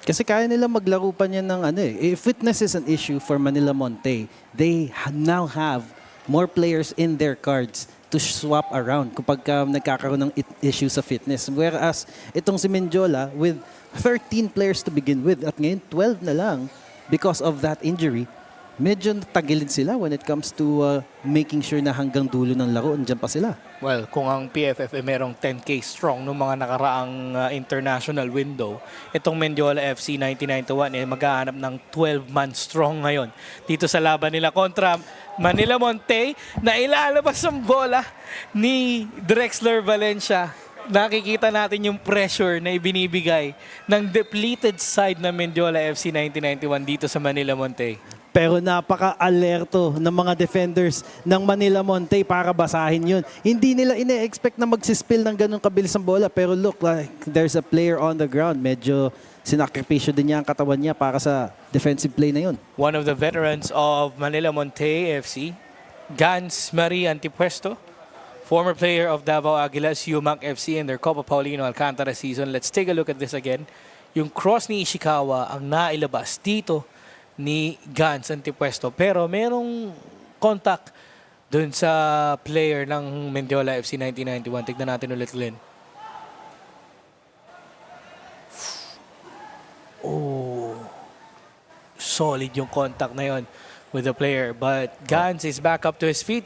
Kasi kaya nila maglaro pa niya ng If fitness is an issue for Manila Montet, they now have more players in their cards to swap around kapag nagkakaroon ng issue sa fitness. Whereas itong si Mendiola with 13 players to begin with at ngayon 12 na lang because of that injury. Medyo tagilid sila when it comes to making sure na hanggang dulo ng laro andyan pa sila. Well, kung ang PFF ay merong 10K strong noong mga nakaraang international window, itong Mendiola FC 1991 ay maghahanap ng 12-man strong ngayon dito sa laban nila kontra Manila Montet na ilalabas ang bola ni Drexler Valencia. Nakikita natin yung pressure na ibinibigay ng depleted side na Mendiola FC 1991 dito sa Manila Montet. Pero napaka-alerto ng mga defenders ng Manila Montet para basahin yun. Hindi nila ine-expect na magsispill ng ganun kabilis ang bola. Pero look, like, there's a player on the ground. Medyo sinakripisyo din niya ang katawan niya para sa defensive play na yun. One of the veterans of Manila Montet FC, Gans Marie Antipuesto, former player of Davao Aguilas, UMAC FC in their Copa Paulino Alcantara season. Let's take a look at this again. Yung cross ni Ishikawa ang nailabas dito ni Gans Antipuesto. Pero merong contact dun sa player ng Mendiola FC 1991. Tignan natin ulit, Glenn. Oh, solid yung contact na yon with the player. But Gans is back up to his feet.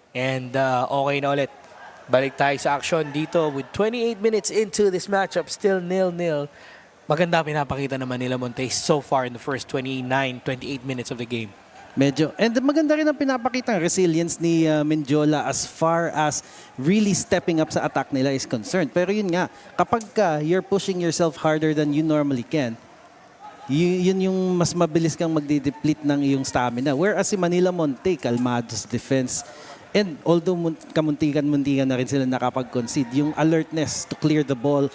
And okay na ulit. Balik tayo sa action dito with 28 minutes into this matchup. Still 0-0. Maganda pinapakita naman nila Montet so far in the first 28 minutes of the game. Medyo. And maganda rin ang pinapakita ng resilience ni Mendiola as far as really stepping up sa attack nila is concerned. Pero yun nga, kapag you're pushing yourself harder than you normally can, yun yung mas mabilis kang magde-deplete ng iyong stamina. Whereas si Manila Montet, kalmado sa defense. And although kamuntikan-muntikan na rin sila nakapag-concede, yung alertness to clear the ball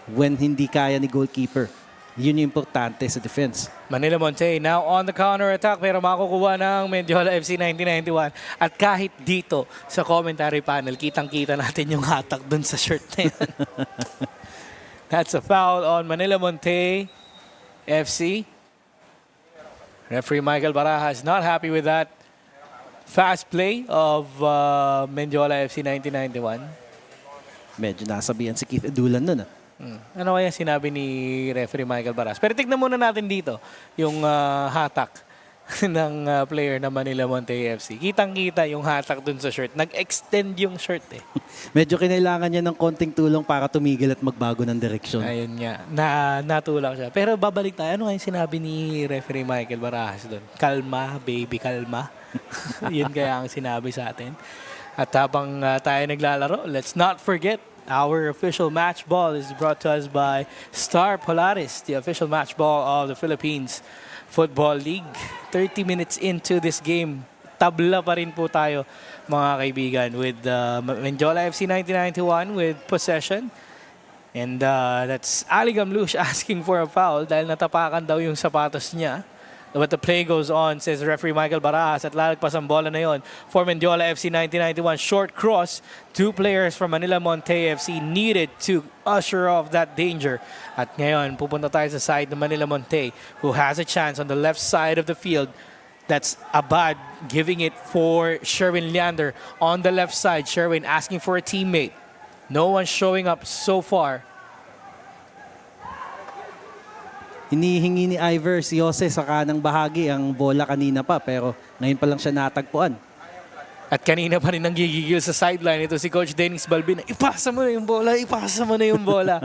when hindi kaya ni goalkeeper, yun yung importante sa defense. Manila Montet now on the counter-attack pero makukuha ng Mendiola FC 1991. At kahit dito sa commentary panel, kitang-kita natin yung hatak dun sa shirt na yan. That's a foul on Manila Montet FC. Referee Michael Barajas not happy with that fast play of Mendiola FC 1991. Medyo nasabihan si Keith Edulan nun. Ano kaya sinabi ni referee Michael Barajas? Pero tignan muna natin dito yung hatak ng player na Manila Montet FC. Kitang-kita yung hatak dun sa shirt. Nag-extend yung shirt eh. Medyo kinailangan niya ng konting tulong para tumigil at magbago ng direksyon. Ayun nga. Natulak siya. Pero babalik tayo. Ano kaya sinabi ni referee Michael Barajas dun? Kalma, baby, kalma. Yun kaya ang sinabi sa atin. At habang tayo naglalaro, let's not forget our official match ball is brought to us by Star Polaris, the official match ball of the Philippines Football League. 30 minutes into this game, tabla pa rin po tayo mga kaibigan with Mendiola FC 1991 with possession. And that's Ali Gamlush asking for a foul dahil natapakan daw yung sapatos niya. But the play goes on, says referee Michael Barajas, at lalagpas ang bola na yon for Mendiola FC 1991. Short cross. Two players from Manila Montet FC needed to usher off that danger. At ngayon, pupunta tayo sa side ng Manila Montet, who has a chance on the left side of the field. That's Abad giving it for Sherwin Leander on the left side. Sherwin asking for a teammate. No one showing up so far. Hinihingi ni Iver si Jose sa kanang bahagi ang bola kanina pa pero ngayon pa lang siya natagpuan. At kanina pa rin nanggigigil sa sideline ito si Coach Dennis Balbin. Ipasa mo na yung bola, ipasa mo na yung bola.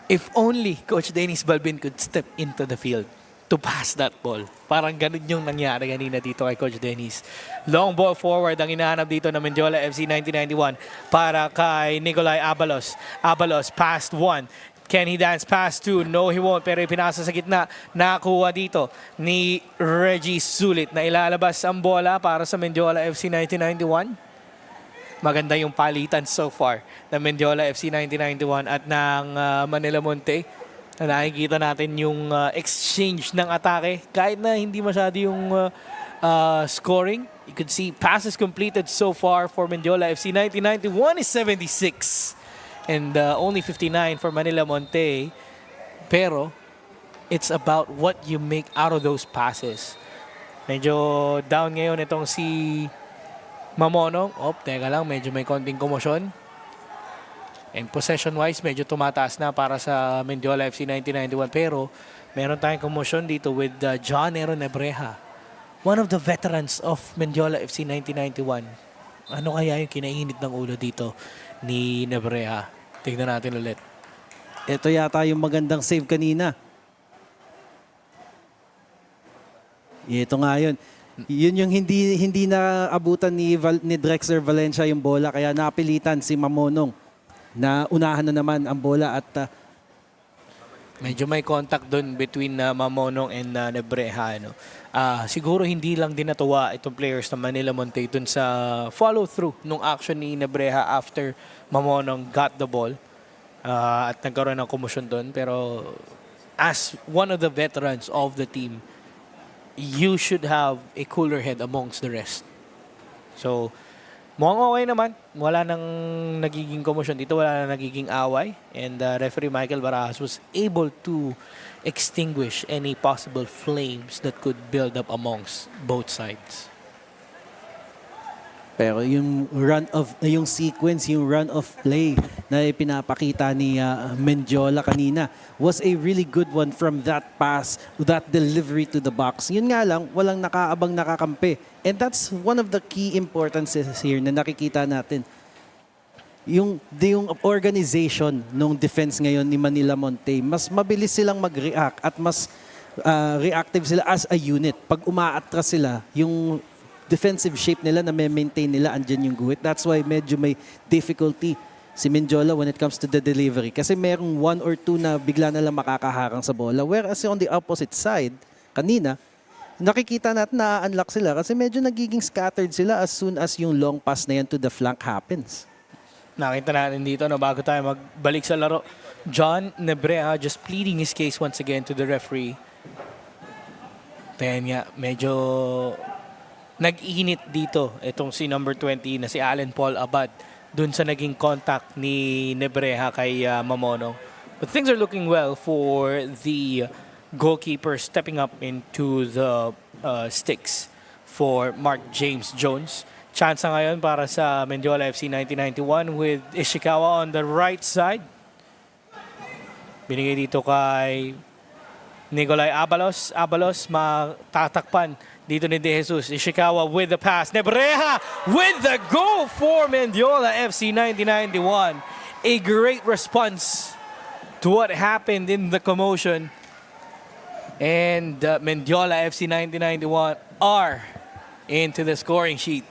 If only Coach Dennis Balbin could step into the field to pass that ball. Parang ganun yung nangyari kanina dito kay Coach Dennis. Long ball forward ang inahanap dito ng Mendiola FC 1991 para kay Nicolay Abalos. Abalos past one. Can he dance past two? No, he won't. Pero ipinasa sa gitna. Nakuha dito ni Reggie Sulit na ilalabas ang bola para sa Mendiola FC 1991. Maganda yung palitan so far ng Mendiola FC 1991 at ng Manila Montet. Na nakikita natin yung exchange ng atake. Kahit na hindi masyado yung scoring. You could see passes completed so far for Mendiola FC 1991 is 76. And only 59 for Manila Montet. Pero, it's about what you make out of those passes. Medyo down ngayon itong si Mamonong. Teka lang, medyo may konting komosyon. And possession-wise, medyo tumataas na para sa Mendiola FC 1991. Pero, meron tayong komosyon dito with John Aaron Ebreja. One of the veterans of Mendiola FC 1991. Ano kaya yung kinainit ng ulo dito ni Nebreja? Tingnan natin ulit. Ito yata yung magandang save kanina. Ito nga yun. Yun yung hindi na abutan ni Drexler Valencia yung bola kaya napilitan si Mamonong na unahan na naman ang bola at medyo may contact doon between Mamonong and Nebreja. No? Siguro hindi lang din natuwa itong players ng Manila Montet dun sa follow-through nung action ni Nebreja after Mamonong got the ball. At nagkaroon ng komosyon doon. Pero as one of the veterans of the team, you should have a cooler head amongst the rest. So, Mukhang okay naman. Wala nang nagiging commotion dito. Wala nang nagiging away. And referee Michael Barajas was able to extinguish any possible flames that could build up amongst both sides. Pero yung sequence, yung run of play na pinapakita ni Mendiola kanina was a really good one from that pass, that delivery to the box. Yun nga lang, walang nakaabang nakakampi. And that's one of the key importances here na nakikita natin. Yung organization ng defense ngayon ni Manila Monte, mas mabilis silang mag-react at mas reactive sila as a unit. Pag umaatras sila, yung defensive shape nila na maintain nila, andyan yung guhit. That's why medyo may difficulty si Mendiola when it comes to the delivery. Kasi merong 1 or 2 na bigla na lang makakaharang sa bola. Whereas on the opposite side, kanina, nakikita natin na-unlock sila kasi medyo nagiging scattered sila as soon as yung long pass na yan to the flank happens. Nakita natin dito, no, bago tayo magbalik sa laro, John Nebrea just pleading his case once again to the referee. Kaya nga, medyo nag-init dito itong si number 20 na si Allen Paul Abad dun sa naging contact ni Nebreha kay Mamonong. But things are looking well for the goalkeeper stepping up into the sticks for Mark James Jones. Chance ngayon para sa Mendiola FC 1991 with Ishikawa on the right side. Binigay dito kay Nicolay Abalos. Abalos matatakpan dito ni De Jesus. Ishikawa with the pass. Nebreha with the goal for Mendiola FC 1991. A great response to what happened in the commotion. And Mendiola FC 1991 are into the scoring sheet.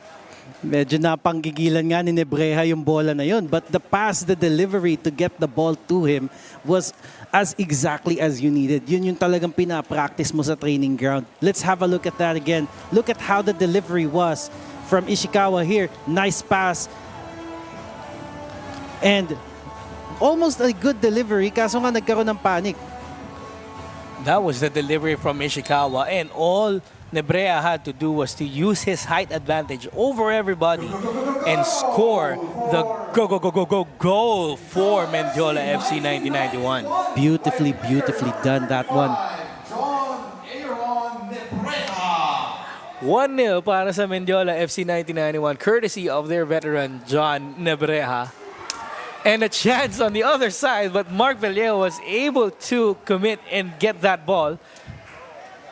Medyo napanggigilan nga ni Nebreha yung bola na yun. But the pass, the delivery to get the ball to him was as exactly as you needed. Yun yung talagang pinapractice mo sa training ground. Let's have a look at that again. Look at how the delivery was from Ishikawa here. Nice pass. And almost a good delivery, kaso nga nagkaroon ng panic. That was the delivery from Ishikawa, and all Nebrea had to do was to use his height advantage over everybody and score the goal for Mendiola FC 1991. Beautifully done, that one. 1-0 para sa Mendiola FC 1991, courtesy of their veteran John Nebreha. And a chance on the other side, but Mark Vallejo was able to commit and get that ball.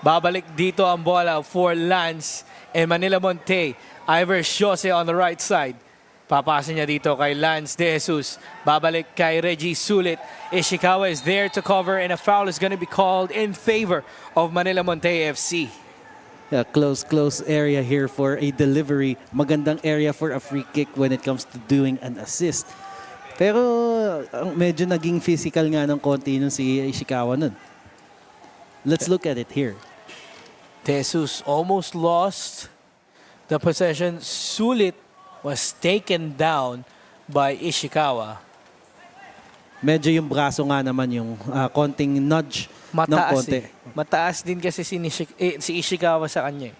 Babalik dito ang bola for Lance and Manila Monte. Iver Jose on the right side. Papasa niya dito kay Lance De Jesus. Babalik kay Reggie Sulit. Ishikawa is there to cover and a foul is going to be called in favor of Manila Monte FC. Yeah, close area here for a delivery. Magandang area for a free kick when it comes to doing an assist. Pero medyo naging physical nga ng konti nun si Ishikawa nun. Let's look at it here. Jesus almost lost the possession. Sulit was taken down by Ishikawa. Medyo yung braso nga naman yung konting nudge ng konti. Mataas din kasi si Ishikawa sa kanya.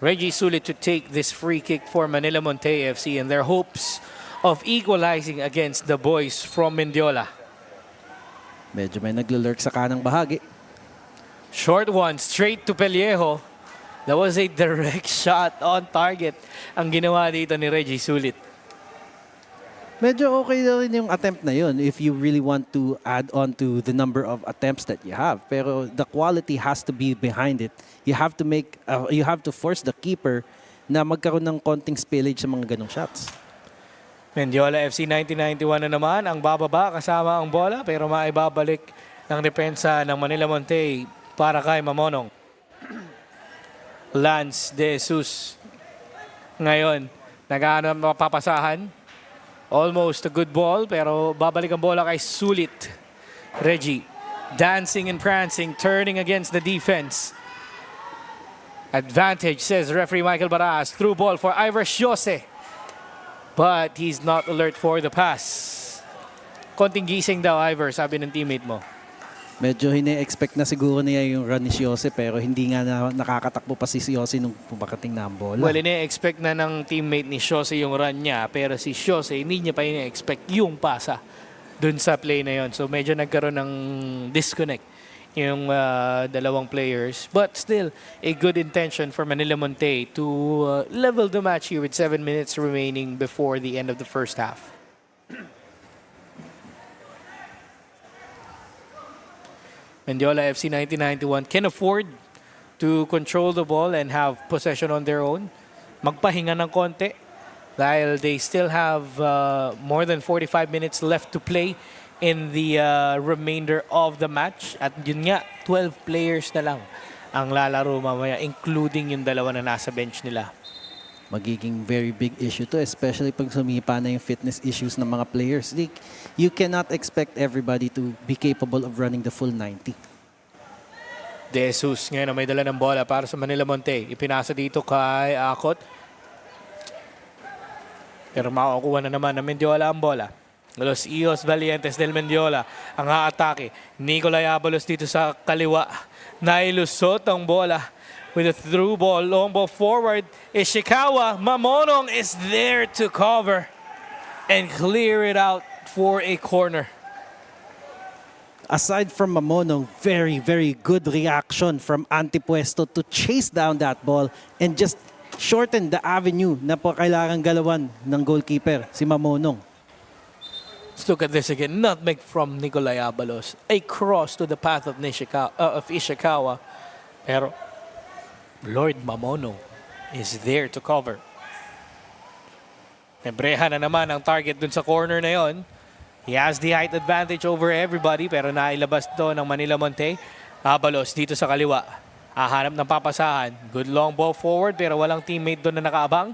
Reggie Sulit to take this free kick for Manila Monte FC and their hopes of equalizing against the boys from Mendiola. Medyo may naglalurk sa kanang bahagi. Short one, straight to Pellejo. That was a direct shot on target ang ginawa dito ni Reggie Sulit. Medyo okay na rin yung attempt na yun if you really want to add on to the number of attempts that you have. Pero the quality has to be behind it. You have to force the keeper na magkaroon ng konting spillage sa mga ganong shots. Mendiola FC 1991 na naman ang bababa kasama ang bola pero maibabalik ng depensa ng Manila Monte para kay Mamonong. Lance De Jesus ngayon nag-aano mapapasahan. Almost a good ball, pero babalik ang bola kay Sulit. Reggie, dancing and prancing, turning against the defense. Advantage, says referee Michael Barajas. Through ball for Iver Jose. But he's not alert for the pass. Konting gising daw, Iver, sabi ng teammate mo. Medyo hine-expect na siguro niya yung run ni Siose pero hindi nga nakakatakbo pa si Siose nung pumakating na ang bola. Well, ine-expect na ng teammate ni Siose yung run niya, pero si Siose hindi niya pa ine-expect yung pasa dun sa play na yon. So medyo nagkaroon ng disconnect yung dalawang players. But still, a good intention for Manila Monte to level the match here with 7 minutes remaining before the end of the first half. Mendiola FC 1991 can afford to control the ball and have possession on their own. Magpahinga ng konti dahil they still have more than 45 minutes left to play in the remainder of the match. At yun nga, 12 players na lang ang lalaro mamaya, including yung dalawa na nasa bench nila. Magiging very big issue to, especially pag sumipa na yung fitness issues ng mga players. You cannot expect everybody to be capable of running the full 90. De Jesus ngayon na may dala ng bola para sa Manila Monte. Ipinasa dito kay Akot. Pero makukuha na naman ng Mendiola ang bola. Los Ios Valientes del Mendiola ang haatake. Nicolay Abalos dito sa kaliwa. Nailusot ang bola with a through ball. Long ball forward. Ishikawa. Mamonong is there to cover and clear it out for a corner. Aside from Mamonong, very, very good reaction from Antipuesto to chase down that ball and just shorten the avenue na po kailangang galawan ng goalkeeper, si Mamonong. Let's look at this again. Nutmeg from Nicolay Abalos. A cross to the path of Ishikawa. Pero Lord Mamonong is there to cover. Nebreha na naman ang target dun sa corner na yon. He has the height advantage over everybody pero nailabas to ng Manila Monte. Abalos dito sa kaliwa. Hahanap ng papasahan. Good long ball forward pero walang teammate doon na nakaabang.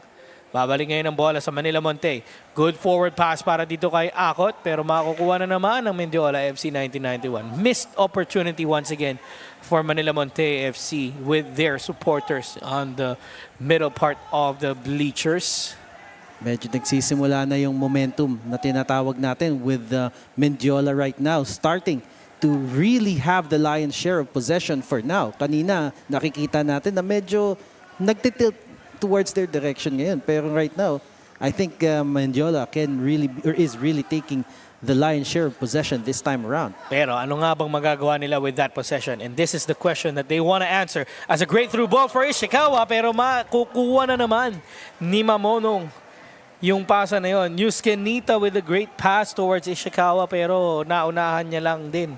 Babalik ngayon ang bola sa Manila Monte. Good forward pass para dito kay Akot pero makukuha na naman ng Mendiola FC 1991. Missed opportunity once again for Manila Monte FC with their supporters on the middle part of the bleachers. Medyo nagsisimula na yung momentum na tinatawag natin with Mendiola right now starting to really have the lion's share of possession for now. Kanina nakikita natin na medyo nagtitilt towards their direction ngayon. Pero right now, I think Mendiola is really taking the lion's share of possession this time around. Pero ano nga bang magagawa nila with that possession? And this is the question that they want to answer. As a great through ball for Ishikawa pero makukuha na naman ni Mamonong yung pasa na yon. Yuskenita with a great pass towards Ishikawa pero naunahan niya lang din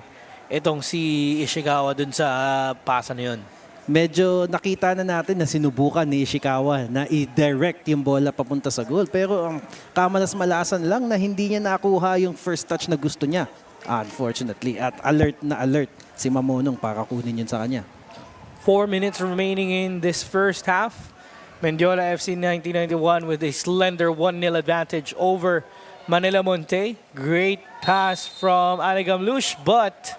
itong si Ishikawa dun sa pasa na yon. Medyo nakita na natin na sinubukan ni Ishikawa na i-direct yung bola papunta sa goal. Pero ang kamalas-malasan lang na hindi niya nakuha yung first touch na gusto niya. Unfortunately. At alert na alert si Mamonong para kunin yun sa kanya. 4 minutes remaining in this first half. Mendiola FC 1991 with a slender 1-0 advantage over Manila Monte. Great pass from Aligam Lush but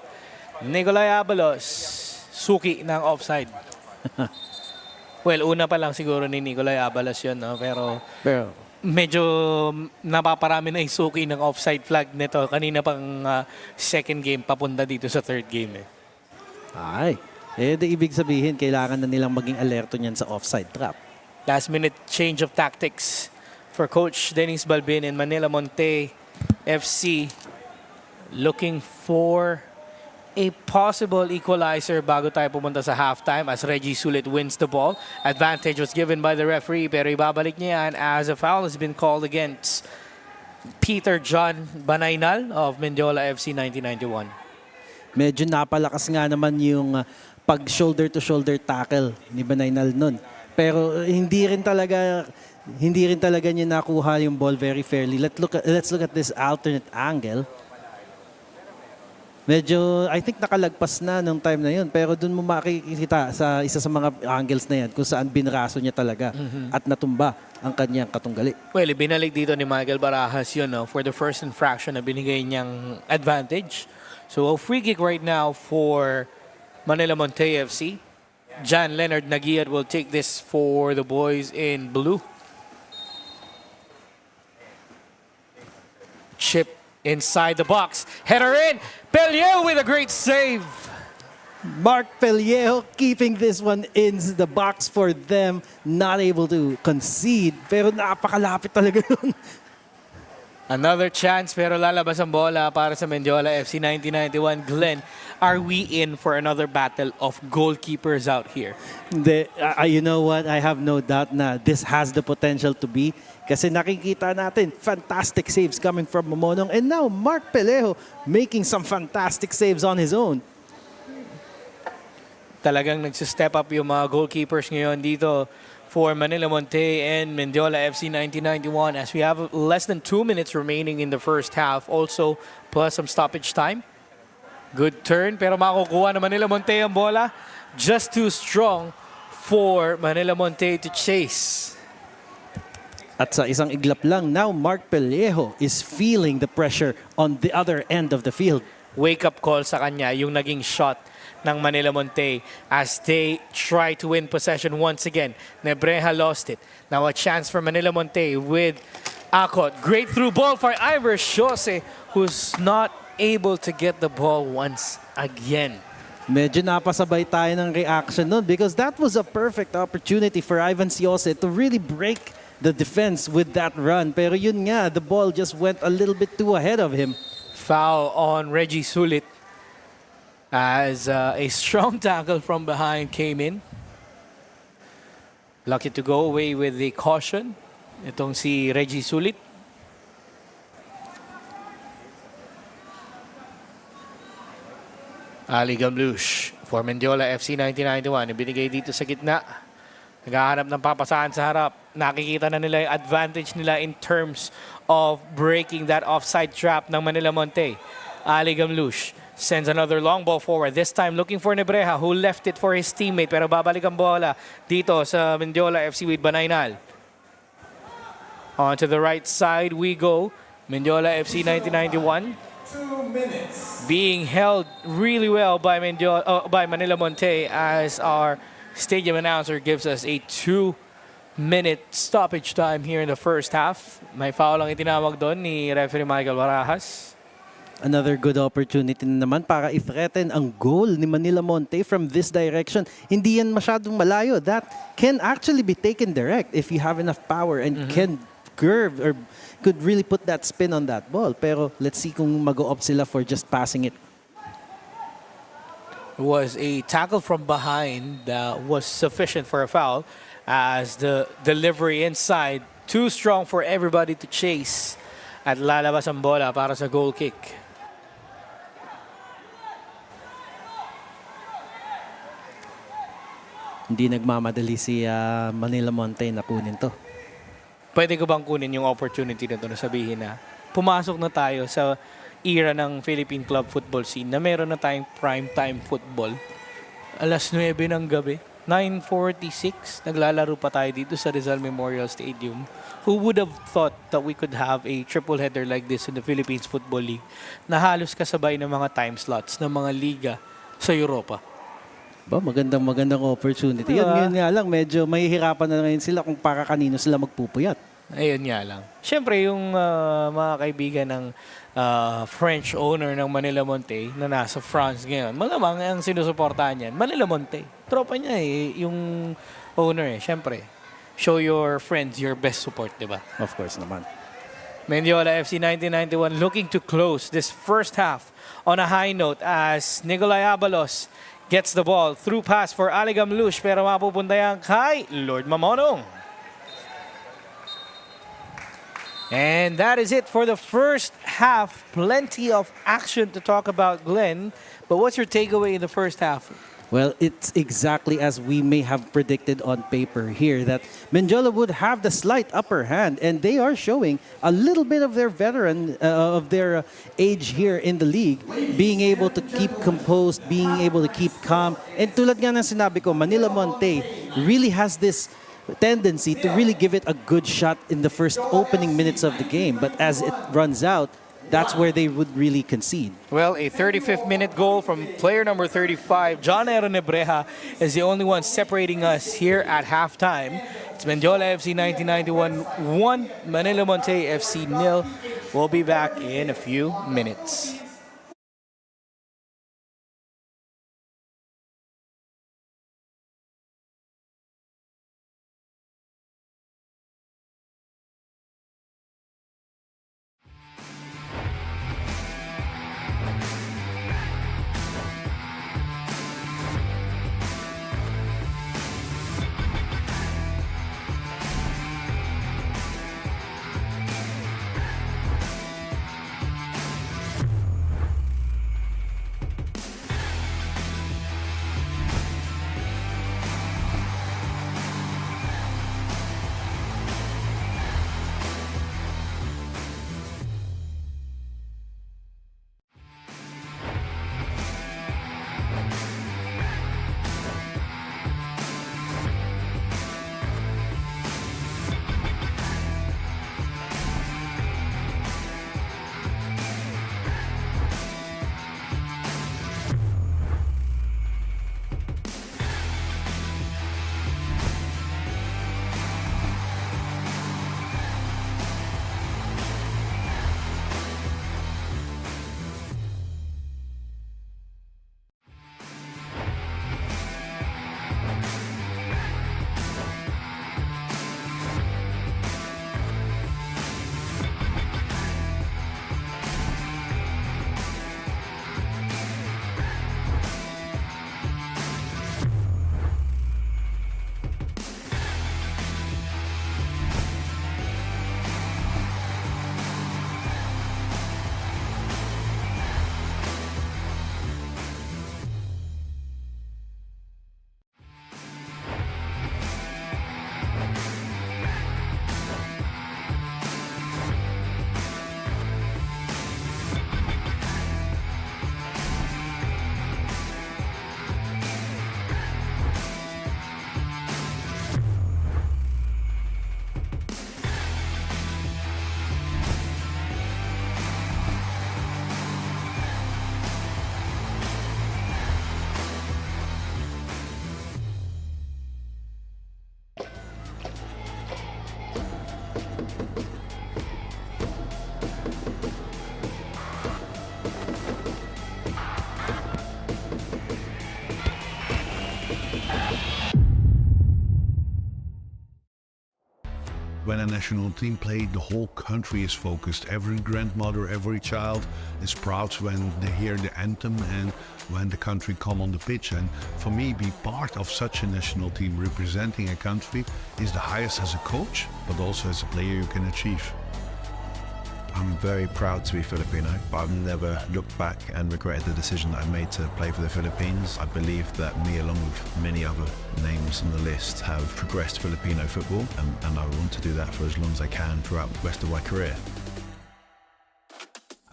Nicolay Abalos suki ng offside. Well, una pa lang siguro ni Nicolay Abalos yun, no? Pero medyo napaparami na yung suki ng offside flag nito. Kanina pang second game papunta dito sa third game. Di ibig sabihin, kailangan na nilang maging alerto niyan sa offside trap. Last minute change of tactics for Coach Dennis Balbin and Manila Monte FC looking for a possible equalizer bago tayo pumunta sa halftime as Reggie Sulit wins the ball. Advantage was given by the referee pero ibabalik niya yan as a foul has been called against Peter John Banaynal of Mendiola FC 1991. Medyo napalakas nga naman yung pag shoulder-to-shoulder tackle ni Banaynal nun. Pero hindi rin talaga niya nakuha yung ball very fairly. Let's look at this alternate angle. Medyo, I think nakalagpas na nung time na yun. Pero dun mo makikita sa isa sa mga angles na yan kung saan binraso niya talaga at natumba ang kanyang katunggali. Well, binalik dito ni Michael Barajas yun, no, for the first infraction na binigay niyang advantage. So, a free kick right now for Manila Monte FC. John Leonard Nagiat will take this for the boys in blue. Chip inside the box. Header in. Pellier with a great save. Mark Pellejo keeping this one in the box for them, not able to concede. Pero napakalapit talaga yun. Another chance pero lalabas ang bola para sa Mendiola FC 1991. Glenn, are we in for another battle of goalkeepers out here? You know what? I have no doubt na this has the potential to be. Kasi nakikita natin, fantastic saves coming from Momonong. And now, Mark Pellejo making some fantastic saves on his own. Talagang nagsi-step up yung mga goalkeepers ngayon dito for Manila Monte and Mendiola FC 1991 as we have less than 2 minutes remaining in the first half. Also, plus some stoppage time. Good turn, pero makukuha na Manila Monte ang bola. Just too strong for Manila Monte to chase. At sa isang iglap lang, now Mark Pellejo is feeling the pressure on the other end of the field. Wake-up call sa kanya yung naging shot ng Manila Monte as they try to win possession once again. Nebreja lost it. Now a chance for Manila Monte with Akot. Great through ball for Ivor Jose, who's not able to get the ball once again. Medyo napasabay tayo ng reaction nun because that was a perfect opportunity for Ivan Siose to really break the defense with that run. Pero yun nga, the ball just went a little bit too ahead of him. Foul on Reggie Sulit as a strong tackle from behind came in. Lucky to go away with the caution. Itong si Reggie Sulit. Ali Gamlush for Mendiola FC 1991. Ibinigay dito sa gitna. Naghahanap ng papasahan sa harap. Nakikita na nila yung advantage nila in terms of breaking that offside trap ng Manila Monte. Ali Gamlush sends another long ball forward. This time looking for Nebreja who left it for his teammate. Pero babalik ang bola dito sa Mendiola FC with Banaynal. On to the right side we go. Mendiola FC 1991. 2 minutes. Being held really well by by Manila Monte as our stadium announcer gives us a 2-minute stoppage time here in the first half. May foul lang itinawag doon ni referee Michael Barajas. Another good opportunity na naman para i-threaten ang goal ni Manila Monte from this direction. Hindi yan masyadong malayo. That can actually be taken direct if you have enough power and can curve or could really put that spin on that ball. Pero let's see kung mag-o-opt sila for just passing it. It was a tackle from behind that was sufficient for a foul as the delivery inside too strong for everybody to chase at lalabas ang bola para sa goal kick. Hindi nagmamadali si Manila Monte na kunin to. Pwede ko bang kunin yung opportunity na ito na sabihin na pumasok na tayo sa era ng Philippine club football scene na meron na tayong prime time football. Alas 9 ng gabi, 9:46, naglalaro pa tayo dito sa Rizal Memorial Stadium. Who would have thought that we could have a triple header like this in the Philippines Football League na halos kasabay ng mga time slots ng mga liga sa Europa? Ba, magandang opportunity. Diba? Yun nga lang, medyo mahihirapan na ngayon sila kung para kanino sila magpupuyat. Ayun nga lang. Siyempre, yung mga kaibigan ng French owner ng Manila Monte na nasa France ngayon, malamang ang sinusuportahan niyan, Manila Monte. Tropa niya yung owner Siyempre, show your friends your best support, di ba? Of course naman. Mendiola FC 1991 looking to close this first half on a high note as Nicolay Abalos gets the ball through pass for Ali Gamlush pero mapupunta yan kay Lord Mamonong. And that is it for the first half. Plenty of action to talk about, Glenn. But what's your takeaway in the first half? Well, it's exactly as we may have predicted on paper here that Mendiola would have the slight upper hand, and they are showing a little bit of their age here in the league, being able to keep composed, being able to keep calm. And tulad nga ng sinabi ko, Manila Monte really has this tendency to really give it a good shot in the first opening minutes of the game, but as it runs out, that's where they would really concede. Well, a 35th minute goal from player number 35, John Aaron Nebreja, is the only one separating us here at halftime. It's Mendiola FC 1991 1, Manila Monte FC 0. We'll be back in a few minutes. When a national team plays, the whole country is focused. Every grandmother, every child is proud when they hear the anthem and when the country come on the pitch. And for me, be part of such a national team representing a country is the highest as a coach, but also as a player you can achieve. I'm very proud to be Filipino, but I've never looked back and regretted the decision that I made to play for the Philippines. I believe that me, along with many other names on the list, have progressed Filipino football, and I want to do that for as long as I can throughout the rest of my career.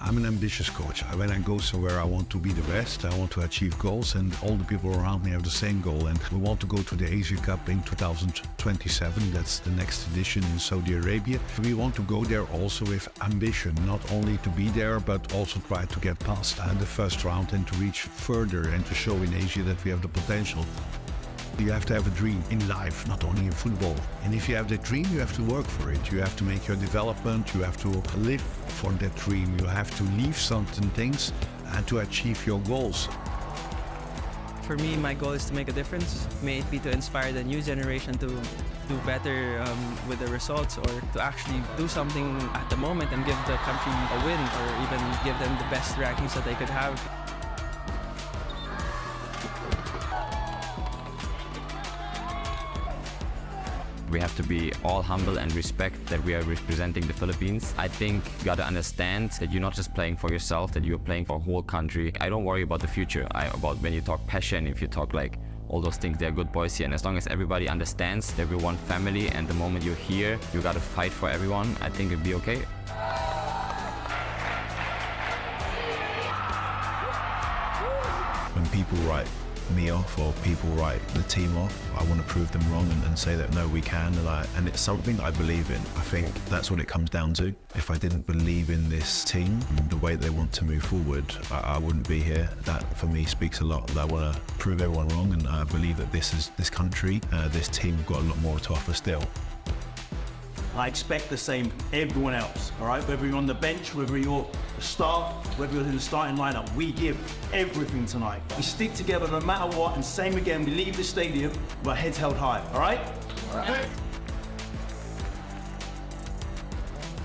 I'm an ambitious coach. When I go somewhere, I want to be the best. I want to achieve goals, and all the people around me have the same goal. And we want to go to the Asia Cup in 2027. That's the next edition in Saudi Arabia. We want to go there also with ambition, not only to be there, but also try to get past the first round and to reach further and to show in Asia that we have the potential. You have to have a dream in life, not only in football. And if you have that dream, you have to work for it. You have to make your development, you have to live for that dream. You have to leave certain things and to achieve your goals. For me, my goal is to make a difference. May it be to inspire the new generation to do better with the results, or to actually do something at the moment and give the country a win, or even give them the best rankings that they could have. We have to be all humble and respect that we are representing the Philippines. I think you gotta understand that you're not just playing for yourself, that you're playing for a whole country. I don't worry about the future. About when you talk passion, if you talk like all those things, they're good boys here. And as long as everybody understands that we're one family, and the moment you're here, you gotta fight for everyone, I think it'll be okay. When people write me off or people write the team off, I want to prove them wrong and say that no, we can, and it's something that I believe in. I think that's what it comes down to. If I didn't believe in this team, the way they want to move forward, I wouldn't be here. That for me speaks a lot. I want to prove everyone wrong, and I believe that this country, this team have got a lot more to offer still. I expect the same everyone else, all right? Whether you're on the bench, whether you're the star, whether you're in the starting lineup, we give everything tonight. We stick together no matter what, and same again, we leave the stadium with our heads held high, all right? All right.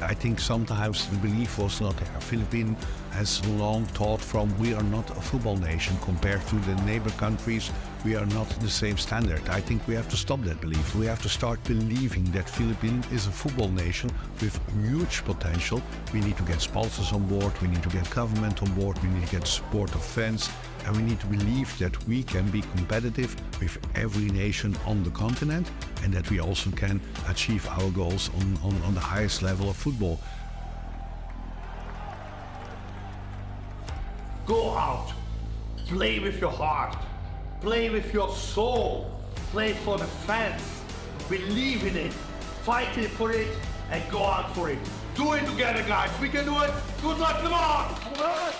I think sometimes the belief was not there. Philippines has long thought from we are not a football nation compared to the neighbor countries. We are not the same standard. I think we have to stop that belief. We have to start believing that Philippines is a football nation with huge potential. We need to get sponsors on board. We need to get government on board. We need to get support of fans. And we need to believe that we can be competitive with every nation on the continent, and that we also can achieve our goals on the highest level of football. Go out, play with your heart, play with your soul, play for the fans, believe in it, fight it for it, and go out for it. Do it together, guys. We can do it. Good luck, come on! Come on!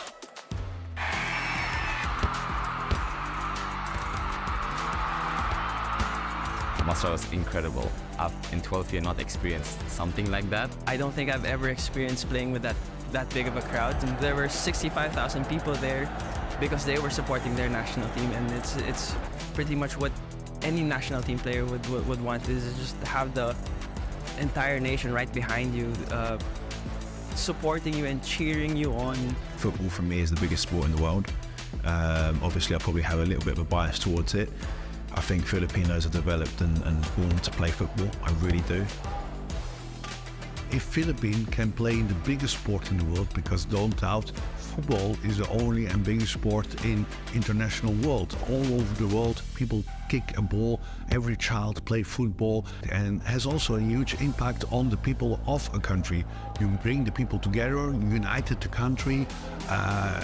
Masra was incredible. I've in 12 years not experienced something like that. I don't think I've ever experienced playing with that big of a crowd. And there were 65,000 people there because they were supporting their national team, and it's pretty much what any national team player would want, is just to have the entire nation right behind you, supporting you and cheering you on. Football for me is the biggest sport in the world. Obviously I probably have a little bit of a bias towards it. I think Filipinos are developed and born to play football. I really do. If Philippines can play in the biggest sport in the world, because don't doubt, football is the only and biggest sport in international world. All over the world, people kick a ball. Every child play football, and has also a huge impact on the people of a country. You bring the people together, united the country.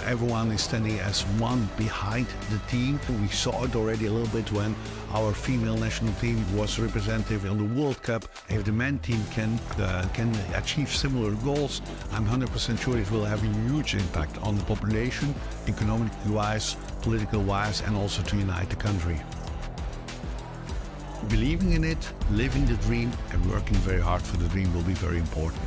Everyone is standing as one behind the team. We saw it already a little bit when our female national team was representative in the World Cup. If the men team can achieve similar goals, I'm 100% sure it will have a huge impact on the population, economically-wise, political-wise, and also to unite the country. Believing in it, living the dream, and working very hard for the dream will be very important.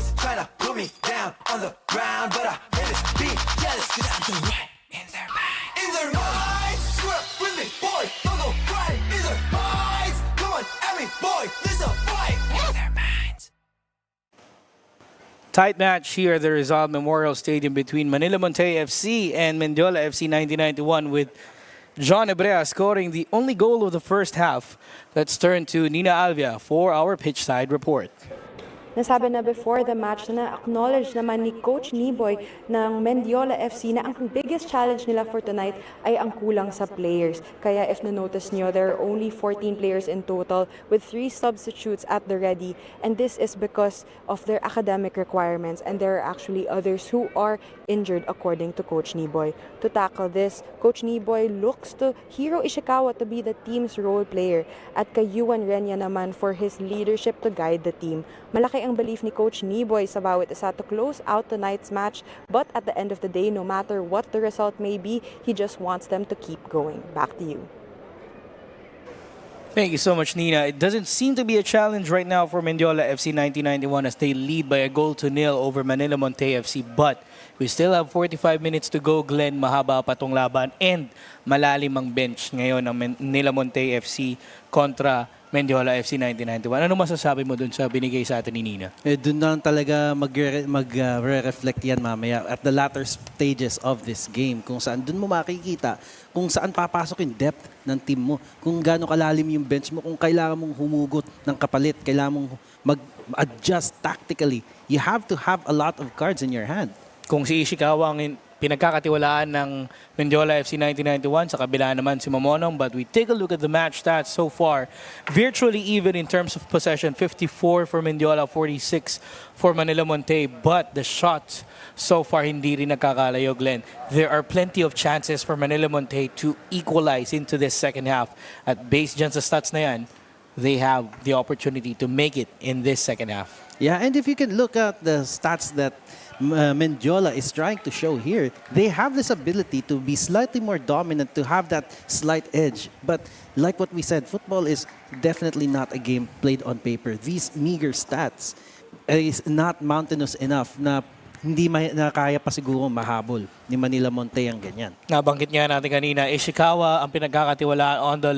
always trying to put me down on the ground, but I always be jealous, cause I'm the right in their minds. In their minds, screw up with me, boy, don't go right in their minds. Come on, every boy, there's a fight in their minds. Tight match here at the Rizal Memorial Stadium between Manila Montet FC and Mendiola FC 1991, with John Ebrea scoring the only goal of the first half. Let's turn to Nina Alvia for our pitch side report. Nasabi na before the match na acknowledge naman ni Coach Niboy ng Mendiola FC na ang biggest challenge nila for tonight ay ang kulang sa players. Kaya if na-notice nyo, there are only 14 players in total with 3 substitutes at the ready. And this is because of their academic requirements, and there are actually others who are injured according to Coach Niboy. To tackle this, Coach Niboy looks to Hiro Ishikawa to be the team's role player at kay Yuan Renya naman for his leadership to guide the team. Malaki ang belief ni Coach Niboy sa bawat isa to close out tonight's match, but at the end of the day, no matter what the result may be, he just wants them to keep going. Back to you. Thank you so much, Nina. It doesn't seem to be a challenge right now for Mendiola FC 1991 as they lead by a 0-0 over Manila Montet FC, but we still have 45 minutes to go, Glenn. Mahaba pa tong laban and malalim ang bench ngayon ng Manila Montet FC kontra Mendiola FC 1991. Ano masasabi mo dun sa binigay sa atin ni Nina? Doon na lang talaga mag-reflect yan mamaya at the latter stages of this game, kung saan doon mo makikita kung saan papasok yung depth ng team mo, kung gaano kalalim yung bench mo, kung kailangan mong humugot ng kapalit, kailangan mong mag-adjust tactically. You have to have a lot of cards in your hand. Kung si Ishikawa ang pinagkakatiwalaan ng Mendiola FC 1991, sa kabila naman si Mamonong. But we take a look at the match stats so far. Virtually even in terms of possession, 54 for Mendiola, 46 for Manila Montet. But the shots so far hindi rin nakakalayo, Glenn. There are plenty of chances for Manila Montet to equalize into this second half. At based dyan sa stats na yan, they have the opportunity to make it in this second half. Yeah, and if you can look at the stats that Mendiola is trying to show here, they have this ability to be slightly more dominant, to have that slight edge. But like what we said, football is definitely not a game played on paper. These meager stats is not mountainous enough na hindi na kaya pa siguro mahabol ni Manila Montet ang ganyan. Nabanggit nga natin kanina, Ishikawa ang pinagkakatiwalaan on the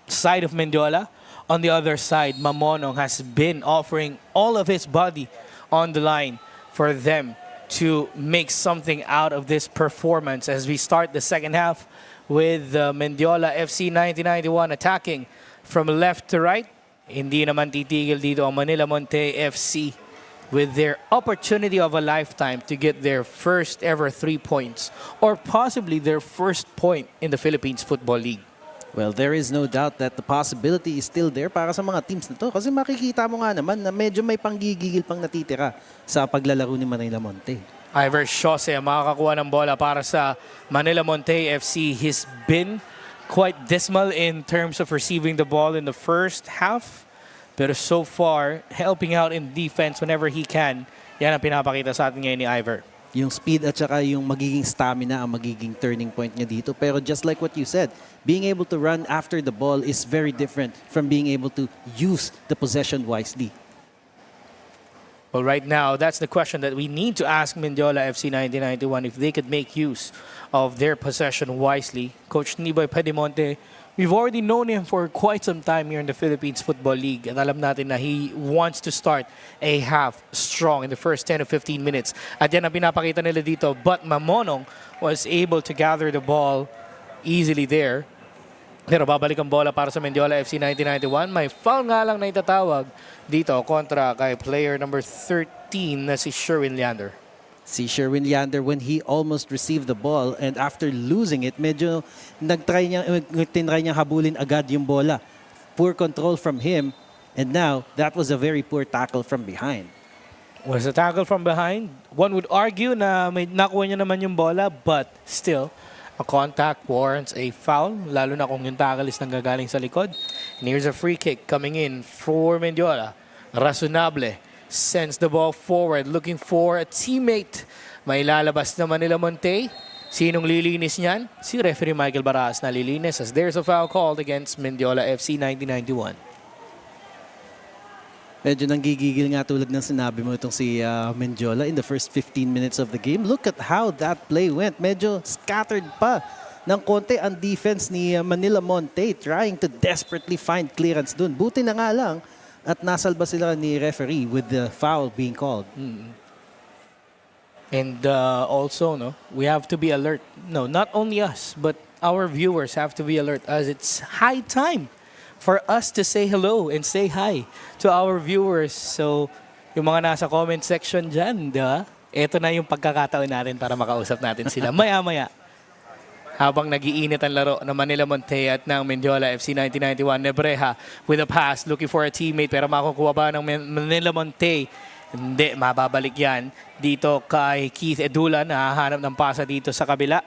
side of Mendiola. On the other side, Mamonong has been offering all of his body on the line for them to make something out of this performance as we start the second half with Mendiola FC 1991 attacking from left to right. Hindi naman titigil dito ang Manila Montet FC with their opportunity of a lifetime to get their first ever 3 points or possibly their first point in the Philippines Football League. Well, there is no doubt that the possibility is still there para sa mga teams na to. Kasi makikita mo nga naman na medyo may panggigigil pang natitira sa paglalaro ni Manila Montet. Iver Shose ang makakakuha ng bola para sa Manila Montet FC. He's been quite dismal in terms of receiving the ball in the first half. Pero so far, helping out in defense whenever he can. Yan ang pinapakita sa atin ngayon ni Iver. Yung speed at saka yung magiging stamina ang magiging turning point niya dito. Pero just like what you said, being able to run after the ball is very different from being able to use the possession wisely. Well, right now, that's the question that we need to ask Mendiola FC 1991 if they could make use of their possession wisely. Coach Niboy Pedimonte, we've already known him for quite some time here in the Philippines Football League. At alam natin na he wants to start a half strong in the first 10 to 15 minutes. At yan ang pinapakita nila dito. But Mamonong was able to gather the ball easily there. Pero babalik ang bola para sa Mendiola FC 1991. May foul nga lang na itatawag dito kontra kay player number 13 na si Sherwin Leander. Si Sherwin Leander, when he almost received the ball and after losing it, medyo tinry niyang habulin agad yung bola. Poor control from him, and now that was a very poor tackle from behind. Was a tackle from behind? One would argue na may nakuha niya naman yung bola, but still, a contact warrants a foul, lalo na kung yung tackle is nanggagaling sa likod. And here's a free kick coming in for Mendiola. Razonable sends the ball forward, looking for a teammate. May lalabas na Manila Montet. Sinong lilinis niyan? Si referee Michael Barajas na lilinis as there's a foul called against Mendiola FC 1991. Medyo nanggigigil nga tulad ng sinabi mo itong si Mendiola in the first 15 minutes of the game. Look at how that play went. Medyo scattered pa ng konti ang defense ni Manila Montet trying to desperately find clearance dun. Buti na nga lang at nasalba sila ni referee with the foul being called. And also, no, we have to be alert. No, not only us, but our viewers have to be alert as it's high time for us to say hello and say hi to our viewers. So, yung mga nasa comment section dyan, di ba? Ito na yung pagkakataon natin para makausap natin sila maya-maya. Habang nagiinit ang laro ng Manila Montet at ng Mendiola FC 1991, Nebreha with a pass, looking for a teammate, pero makukuha ba ng Manila Montet? Hindi, mababalik yan dito kay Keith Edula, nahahanap ng pasa dito sa kabila.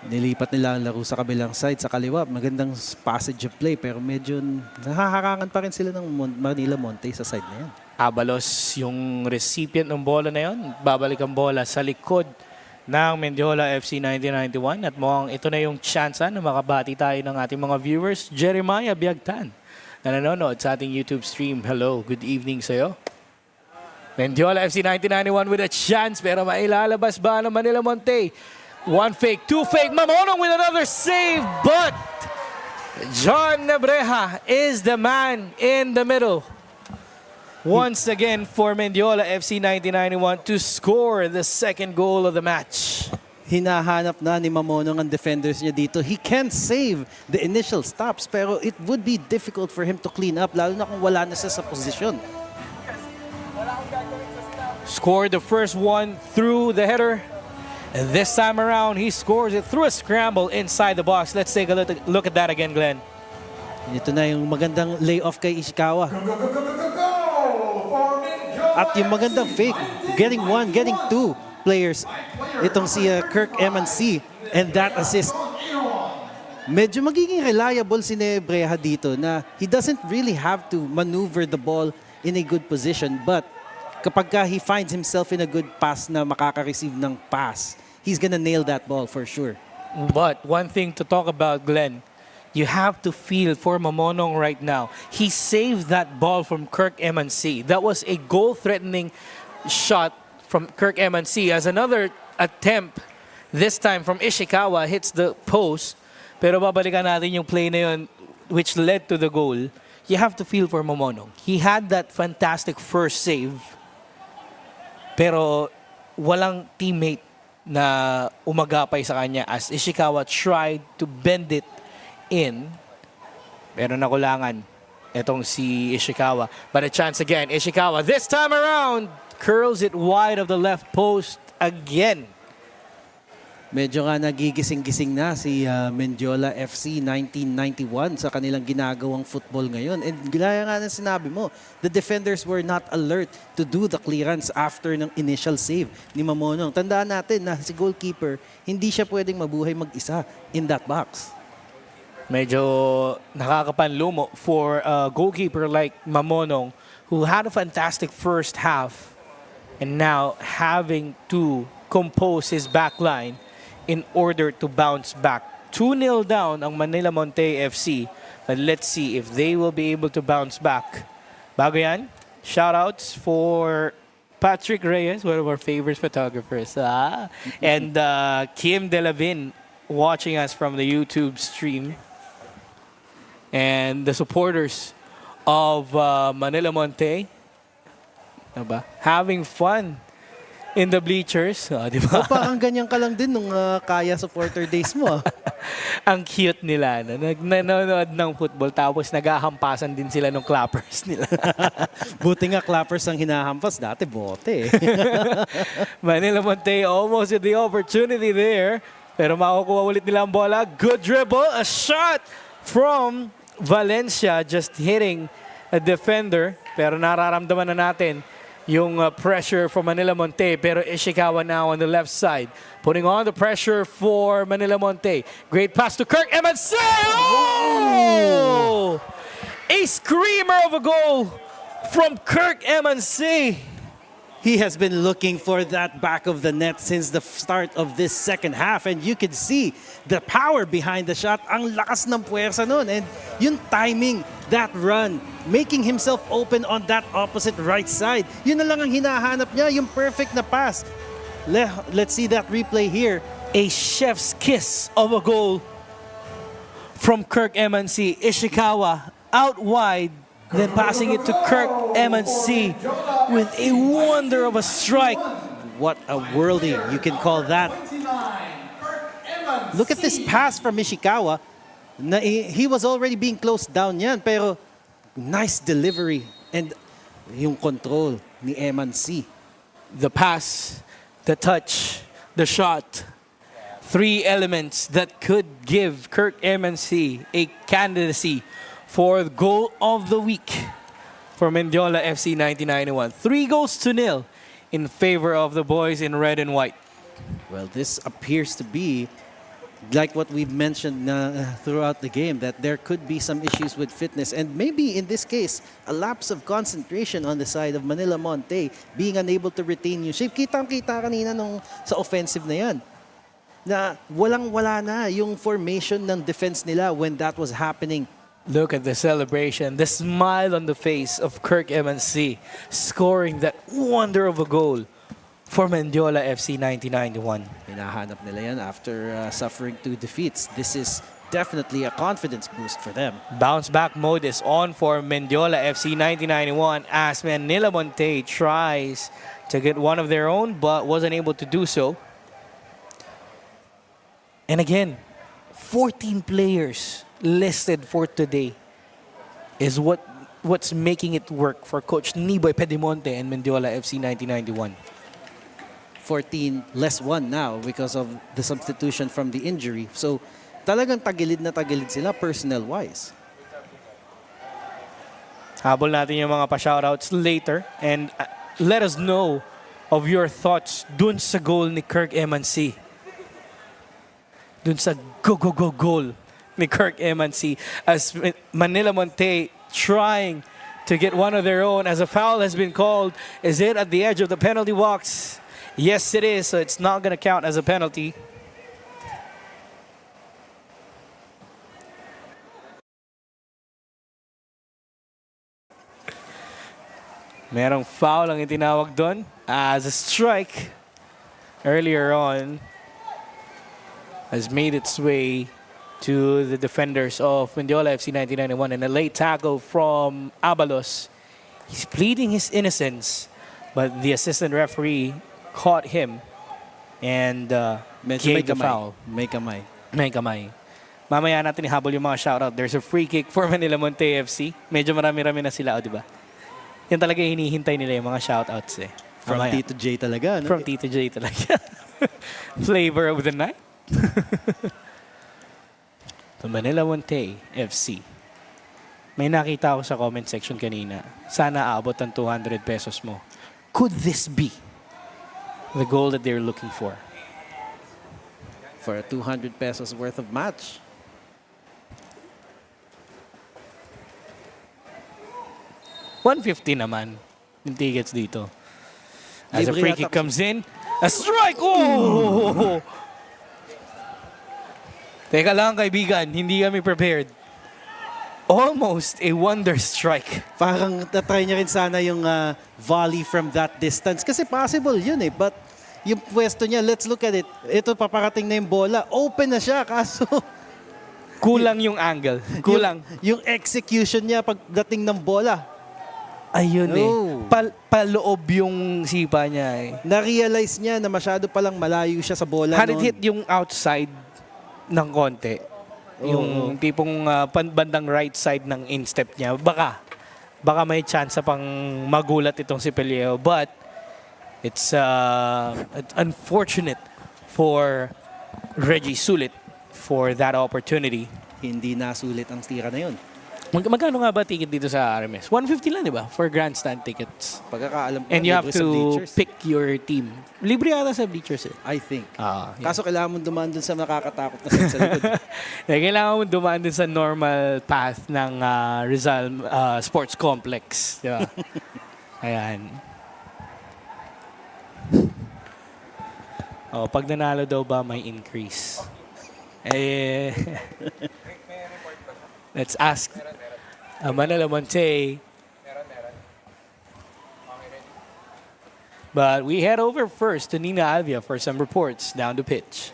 Nilipat nila ang laro sa kabilang side, sa kaliwa. Magandang passage of play pero medyo nahaharangan pa rin sila ng Manila Montet sa side na yan. Abalos yung recipient ng bola na yon, babalik ang bola sa likod ng Mendiola FC 1991 at mukhang ito na yung chance na makabati tayo ng ating mga viewers. Jeremiah Biagtan na nanonood sa ating YouTube stream. Hello, good evening sa'yo. Mendiola FC 1991 with a chance pero mailalabas ba ng Manila Montet? One fake, two fake, Mamonong with another save, but John Nebreha is the man in the middle. Once again for Mendiola FC 1991 to score the second goal of the match. Hinahanap na ni Mamonong ang defenders niya dito. He can save the initial stops pero it would be difficult for him to clean up lalo na kung wala na siya sa posisyon. Scored the first one through the header. And this time around, he scores it through a scramble inside the box. Let's take a look at that again, Glenn. Ito na yung magandang layoff kay Ishikawa. At yung magandang fake, getting one, getting two players. Itong si Kirk Emancy and that assist. Medyo magiging reliable si Nebreha dito na he doesn't really have to maneuver the ball in a good position, but kapag he finds himself in a good pass na makaka-receive ng pass, he's gonna nail that ball for sure. But one thing to talk about, Glenn, you have to feel for Mamonong right now. He saved that ball from Kirk Emancy. That was a goal-threatening shot from Kirk Emancy as another attempt, this time from Ishikawa, hits the post. Pero babalikan natin yung play na yun which led to the goal. You have to feel for Mamonong. He had that fantastic first save. Pero walang teammate na umagapay sa kanya as Ishikawa tried to bend it in. Pero nakulangan itong si Ishikawa. But a chance again. Ishikawa this time around curls it wide of the left post again. Medyo nga nagigising-gising na si Mendiola FC 1991 sa kanilang ginagawang football ngayon. And gaya nga ng sinabi mo, the defenders were not alert to do the clearance after ng initial save ni Mamonong. Tandaan natin na si goalkeeper, hindi siya pwedeng mabuhay mag-isa in that box. Medyo nakakapanlumo for a goalkeeper like Mamonong who had a fantastic first half and now having to compose his back line in order to bounce back. 2-0 down ang Manila Montet FC. But let's see if they will be able to bounce back. Bago yan, shoutouts for Patrick Reyes, one of our favorite photographers. And Kim Delavin watching us from the YouTube stream. And the supporters of Manila Montet having fun in the bleachers. Di ba? Parang ganyan ka lang din nung kaya supporter days mo. Ang cute nila. Nanonood ng football tapos naghahampasan din sila ng clappers nila. Buti nga clappers ang hinahampas. Dati bote. Manila Montet almost with the opportunity there. Pero makukuha ulit nila ang bola. Good dribble. A shot from Valencia just hitting a defender. Pero nararamdaman na natin yung pressure for Manila Montet. Pero Ishikawa now on the left side. Putting on the pressure for Manila Montet. Great pass to Kirk Emancy. Oh! A screamer of a goal from Kirk Emancy. He has been looking for that back of the net since the start of this second half, and you can see the power behind the shot. Ang lakas ng puwersa nun, and yung timing, that run, making himself open on that opposite right side. Yun na lang ang hinahanap niya, yung perfect na pass. Let's see that replay here. A chef's kiss of a goal from Kirk MNC. Ishikawa out wide, then passing it to Kirk MNC with a wonder of a strike. What a worldie, you can call that. Look at this pass from Ishikawa. He was already being closed down yan, pero nice delivery and yung control ni MNC. The pass, the touch, the shot. 3 elements that could give Kirk MNC a candidacy for the goal of the week for Mendiola FC 1991. 3-0 in favor of the boys in red and white. Well, this appears to be like what we've mentioned throughout the game, that there could be some issues with fitness, and maybe in this case, a lapse of concentration on the side of Manila Monte, being unable to retain yung shape. Kitang-kita kanina nung sa offensive na yan, na walang-wala na yung formation ng defense nila when that was happening. Look at the celebration, the smile on the face of Kirk MNC, scoring that wonder of a goal for Mendiola FC 1991. Hinahanap nila yan after suffering 2 defeats. This is definitely a confidence boost for them. Bounce back mode is on for Mendiola FC 1991 as Manila Monte tries to get one of their own but wasn't able to do so. And again, 14 players listed for today is what's making it work for Coach Niboy Pedimonte and Mendiola FC 1991. 14 less 1 now because of the substitution from the injury. So talagang tagilid na tagilid sila personnel-wise. Habol natin yung mga pa-shoutouts later and let us know of your thoughts dun sa goal ni Kirk MNC. Dun sa goal ni Kirk MNC as Manila Monte trying to get one of their own as a foul has been called. Is it at the edge of the penalty box? Yes, it is, so it's not going to count as a penalty. Merong foul ang itinawag doon as a strike earlier on has made its way to the defenders of Mendiola FC 1991 and a late tackle from Abalos. He's pleading his innocence, but the assistant referee caught him and gave the foul. May kamay. May kamay. Mamaya natin ihabol yung mga shoutout. There's a free kick for Manila Monte FC. Medyo marami-rami na sila, di ba? Yan talaga hinihintay nila yung mga shoutouts eh. From Mamaya. Tito J talaga, no? From Tito J talaga. Flavor of the night. The Manila Monte FC. May nakita ako sa comment section kanina. Sana aabot ang 200 pesos mo. Could this be the goal that they're looking for? For a 200 pesos worth of match. $150 naman yung tickets dito. As a Libre free yata kick comes in, a strike! Oh! Teka lang kaibigan, hindi kami prepared. Almost a wonder strike. Parang tatry niya rin sana yung volley from that distance. Kasi possible yun eh. But yung pwesto niya, let's look at it. Ito, paparating na yung bola. Open na siya, kaso Kulang yung angle. Kulang. yung execution niya pagdating ng bola. Ayun eh. Oh. Paloob yung sipa niya eh. Na-realize niya na masyado palang malayo siya sa bola Had it noon. hit yung outside ng konti, yung tipong bandang right side ng instep niya, baka may chance pang magulat itong si Peleo. But it's unfortunate for Reggie Sulit for that opportunity. Hindi nasulit ang tira na yun. Magkano nga ba ticket dito sa RMS? 150 lang, di ba? For grandstand tickets. Pagkakaalam ko, And you have libre sa to bleachers. pick your team. Libre yata sa bleachers eh. I think. Yeah. Kaso kailangan mo dumaan dun sa nakakatakot na set sa likod. Kailangan mo dumaan din sa normal path ng Rizal Sports Complex. Di ba? Ayan. Oh, pag nanalo daw ba may increase? Eh, let's ask Manila Monte. But we head over first to Nina Alvia for some reports down the pitch.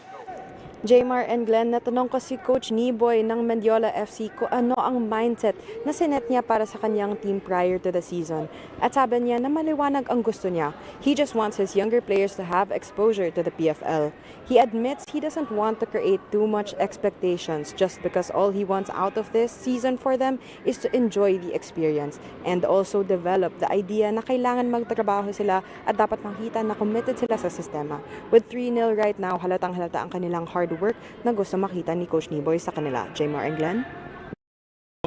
Jmar and Glenn, natanong ko si Coach Niboy ng Mendiola FC kung ano ang mindset na sinet niya para sa kanyang team prior to the season. At sabi niya na maliwanag ang gusto niya. He just wants his younger players to have exposure to the PFL. He admits he doesn't want to create too much expectations just because all he wants out of this season for them is to enjoy the experience and also develop the idea na kailangan magtrabaho sila at dapat makita na committed sila sa sistema. With 3-0 right now, halatang-halata ang kanilang hard work na gusto makita ni Coach Niboy sa kanila. Jmar and Glenn?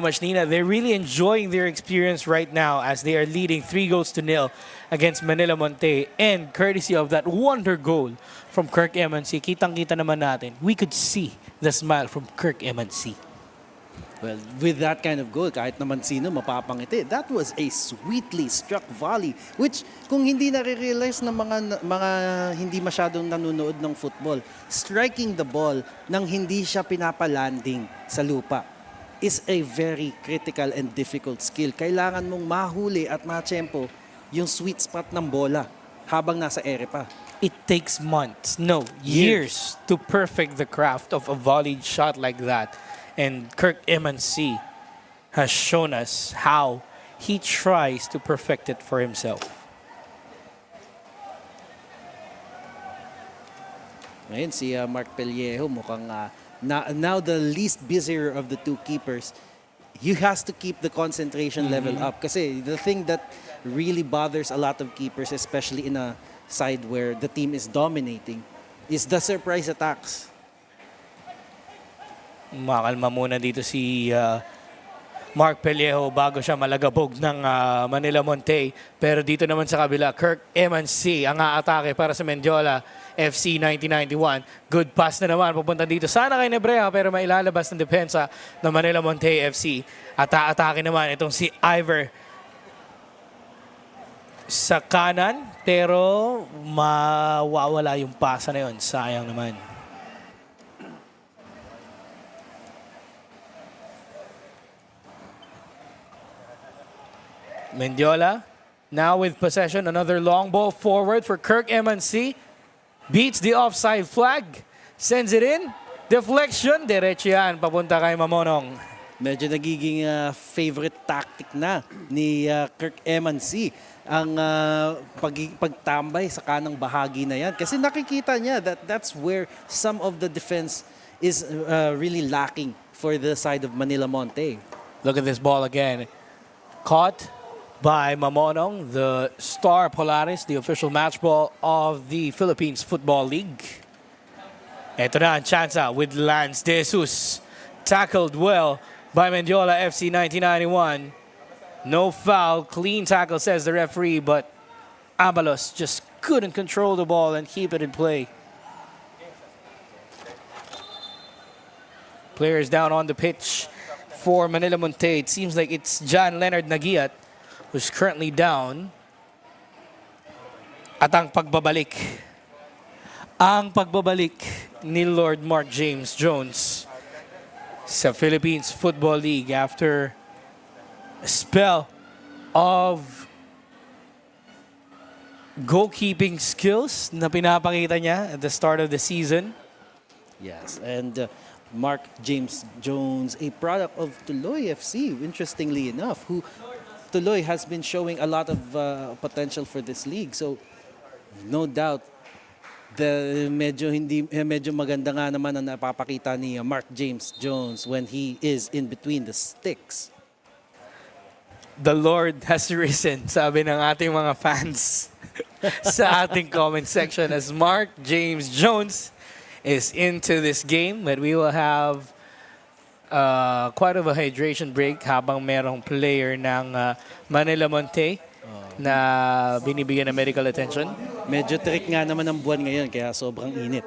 So much, Nina. They're really enjoying their experience right now as they are leading 3-0 against Manila Monte, and courtesy of that wonder goal from Kirk Emancy, kitang-kita naman natin, we could see the smile from Kirk Emancy. Well, with that kind of goal, kahit naman sino mapapangiti. That was a sweetly struck volley, which kung hindi nare-realize ng mga hindi masyadong nanonood ng football, striking the ball nang hindi siya pinapalanding sa lupa is a very critical and difficult skill. Kailangan mong mahuli at matsempo yung sweet spot ng bola habang nasa ere pa. It takes months, no, years to perfect the craft of a volleyed shot like that. And Kirk Emancy has shown us how he tries to perfect it for himself. Ngayon si Mark Pellejo mukhang now the least busier of the two keepers. He has to keep the concentration level up. Kasi the thing that really bothers a lot of keepers, especially in a side where the team is dominating, is the surprise attacks. Makalma muna dito si Mark Pellejo bago siya malagabog ng Manila Monte. Pero dito naman sa kabila, Kirk Emancy ang aatake para sa Mendiola FC 1991. Good pass na naman papunta dito. Sana kay Nebrea pero mailalabas ng depensa ng Manila Monte FC. At aatake naman itong si Ivor sa kanan. Pero mawawala yung pasa na yun. Sayang naman. Mendiola now with possession. Another long ball forward for Kirk Emancy. Beats the offside flag. Sends it in. Deflection. Diretso yan. Papunta kay Mamonong. Medyo nagiging favorite tactic na ni Kirk Emancy ang pagtambay sa kanang bahagi na yan. Kasi nakikita niya that's where some of the defense is really lacking for the side of Manila Monte. Look at this ball again. Caught by Mamonong, the star Polaris, the official match ball of the Philippines Football League. Ito na ang tsansa with Lance De Jesus. Tackled well by Mendiola FC 1991. No foul, clean tackle says the referee, but Abalos just couldn't control the ball and keep it in play. Players down on the pitch for Manila Monte. It seems like it's John Leonard Nagiat who's currently down. At ang pagbabalik ni Lord Mark James Jones sa Philippines Football League after a spell of goalkeeping skills na pinapakita niya at the start of the season. Yes, and Mark James Jones, a product of Tuloy FC, interestingly enough, who Tuloy has been showing a lot of potential for this league. So, no doubt, medyo maganda nga naman ang napapakita ni Mark James Jones when he is in between the sticks. The Lord has risen, sabi ng ating mga fans sa ating comment section as Mark James Jones is into this game. But we will have quite of a hydration break habang merong player ng Manila Monte na binibigyan ng medical attention. Medyo trick nga naman ang buwan ngayon kaya sobrang init.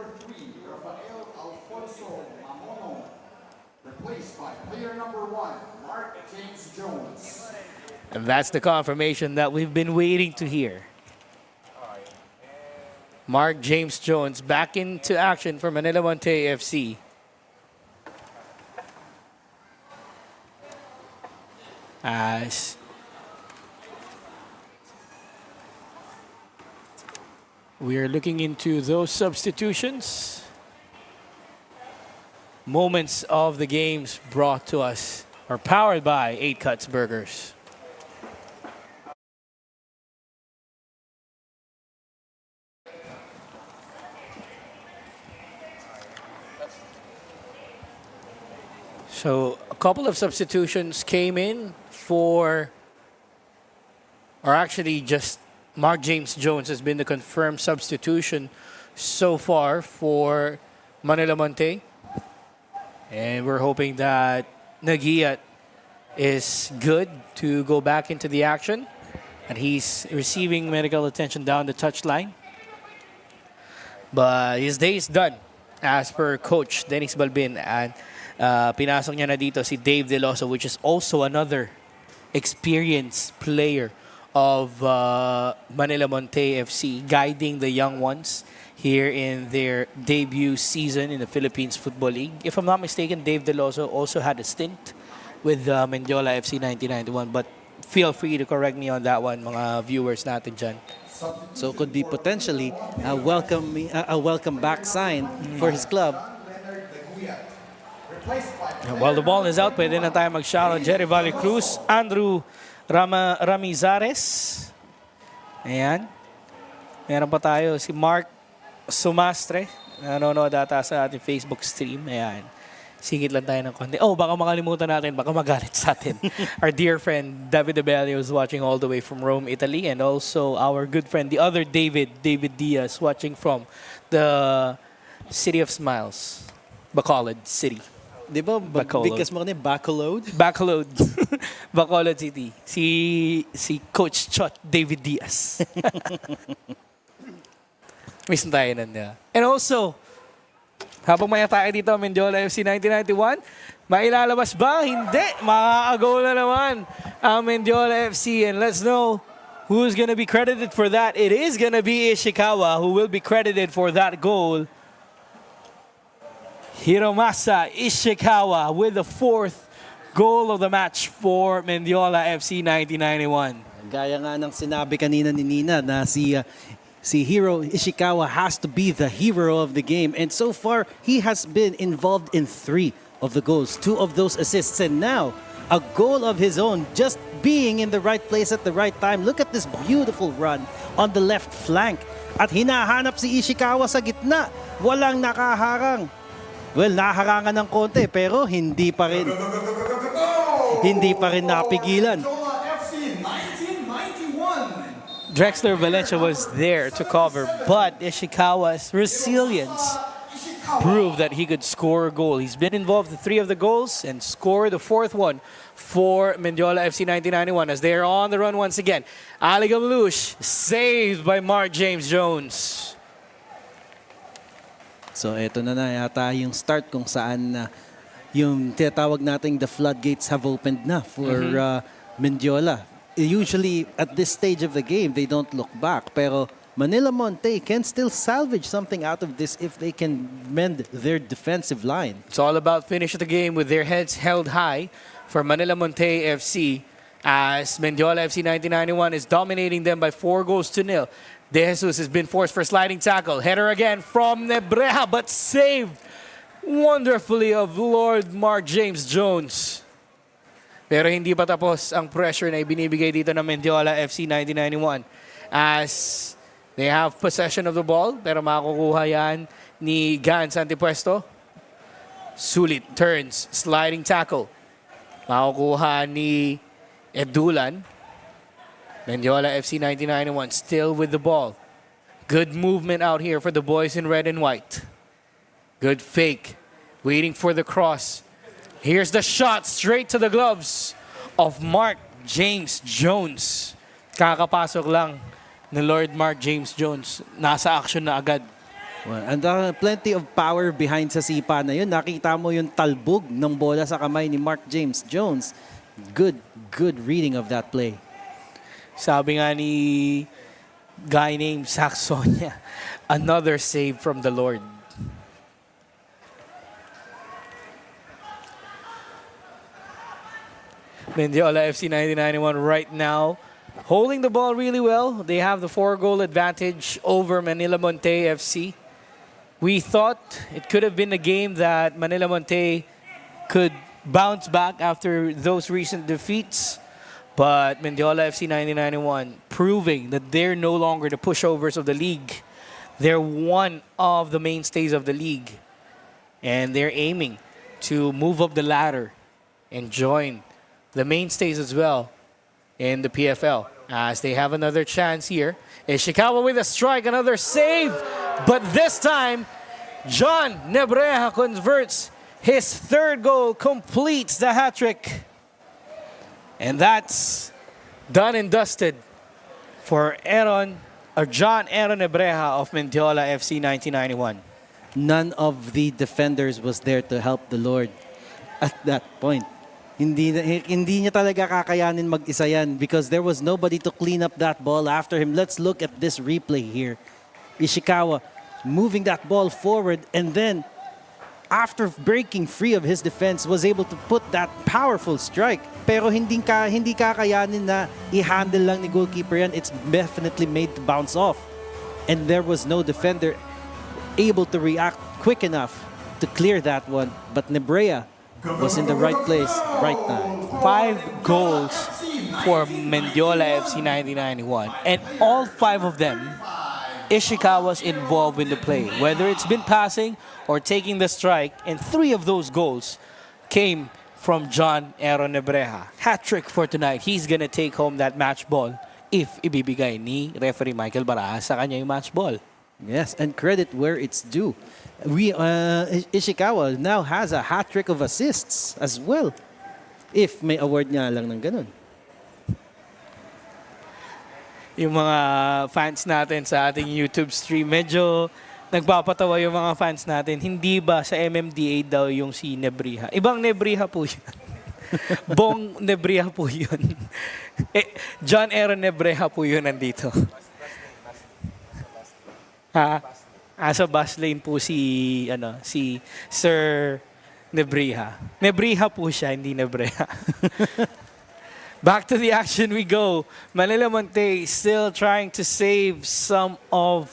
Replaced by player number 1, Mark James Jones. And that's the confirmation that we've been waiting to hear. Mark James Jones back into action for Manila Monte FC. As we are looking into those substitutions. Moments of the games brought to us are powered by 8 Cuts Burgers. So a couple of substitutions came in for, or actually just Mark James Jones has been the confirmed substitution so far for Manila Monte. And we're hoping that Nagiat is good to go back into the action. And he's receiving medical attention down the touchline. But his day is done, as per Coach Dennis Balbin. And pinasok niya na dito si Dave Deloso, which is also another experienced player of Manila Monte FC, guiding the young ones here in their debut season in the Philippines Football League. If I'm not mistaken, Dave Deloso also had a stint with Mendiola FC 1991, but feel free to correct me on that one, mga viewers natin dyan. So could be potentially a welcome back sign for his club. While the ball is out, pwede na tayo mag-shoutout. Jerry Valle Cruz, Andrew Ramizares. Ayan. Meron pa tayo si Mark Sumastre. Nanonood ata sa ating Facebook stream. Ayan. Singit lang tayo ng konti. Oh, baka makalimutan natin. Baka magalit sa atin. Our dear friend, David Abelio, is watching all the way from Rome, Italy. And also our good friend, the other David Diaz, watching from the City of Smiles, Bacolod City. Di ba? Bigkas mo kanina, Bacolod? Bacolod. Bacolod City. Si Coach Chot David Diaz. Miss na tayo nun. And also, habang may atake dito, Mendiola FC 1991, mailalabas ba? Hindi. Makaka-goal na naman ang Mendiola FC. And let's know who's gonna be credited for that. It is gonna be Ishikawa who will be credited for that goal. Hiromasa Ishikawa with the 4th goal of the match for Mendiola FC 1991. Gaya nga ng sinabi kanina ni Nina na si Hiro Ishikawa has to be the hero of the game. And so far, he has been involved in 3 of the goals, 2 of those assists. And now, a goal of his own, just being in the right place at the right time. Look at this beautiful run on the left flank. At hinahanap si Ishikawa sa gitna. Walang nakaharang. Well, naharangan ng konti pero hindi pa rin napigilan. Drexler Valencia was there to cover, but Ishikawa's resilience proved that he could score a goal. He's been involved in 3 of the goals and scored the 4th one for Mendiola FC 1991 as they're on the run once again. Ali Gamlush saved by Mark James Jones. So eto na yata yung start kung saan yung tinatawag nating the floodgates have opened na for Mendiola. Usually at this stage of the game, they don't look back. Pero Manila Monte can still salvage something out of this if they can mend their defensive line. It's all about finish of the game with their heads held high for Manila Monte FC as Mendiola FC 1991 is dominating them by 4-0. De Jesus has been forced for a sliding tackle. Header again from Nebreja, but saved wonderfully of Lord Mark James Jones. Pero hindi pa tapos ang pressure na ibinibigay dito ng Mendiola FC 1991 as they have possession of the ball, pero makukuha yan ni Gans Antipuesto. Sulit turns, sliding tackle. Makukuha ni Edulan. Mendiola FC 1991 still with the ball. Good movement out here for the boys in red and white. Good fake. Waiting for the cross. Here's the shot straight to the gloves of Mark James Jones. Kakapasok lang ni Lord Mark James Jones. Nasa action na agad. Well, and plenty of power behind sa sipa na yun. Nakita mo yung talbog ng bola sa kamay ni Mark James Jones. Good reading of that play. Sabi nga ni guy named Saxonia, Another save from the Lord. Mendiola FC 1991 right now holding the ball really well. They have the 4-goal advantage over Manila Monte FC. We thought it could have been a game that Manila Monte could bounce back after those recent defeats. But Mendiola FC 1991 proving that they're no longer the pushovers of the league. They're one of the mainstays of the league. And they're aiming to move up the ladder and join the mainstays as well in the PFL. As they have another chance here. Ishikawa with a strike, another save. But this time, John Nebreja converts his third goal, completes the hat-trick. And that's done and dusted for John Aaron Nebreja of Mendiola FC 1991. None of the defenders was there to help the Lord at that point. Hindi niya talaga kakayanin mag-isa yan because there was nobody to clean up that ball after him. Let's look at this replay here. Ishikawa moving that ball forward and then after breaking free of his defense was able to put that powerful strike. Pero hindi kakayanin na i-handle lang ni goalkeeper yan. It's definitely made to bounce off. And there was no defender able to react quick enough to clear that one. But Nebrea was in the right place, right time. 5 goals for Mendiola FC 1991. And all 5 of them, Ishikawa's involved in the play. Whether it's been passing or taking the strike, and 3 of those goals came from John Aaron Nebreja. Hat-trick for tonight. He's gonna take home that match ball if ibibigay ni referee Michael Barajas sa kanya yung match ball. Yes, and credit where it's due. Ishikawa now has a hat-trick of assists as well. If may award niya lang ng ganun. Yung mga fans natin sa ating YouTube stream, medyo nagpapatawa yung mga fans natin. Hindi ba sa MMDA daw yung si Nebreja? Ibang Nebreja po yun. Bong Nebreja po yun. John Aaron Nebreja po yun nandito. Sa bus lane po si Sir Nebreja. Nebreja po siya, hindi Nebreja. Back to the action we go. Manila Monte still trying to save some of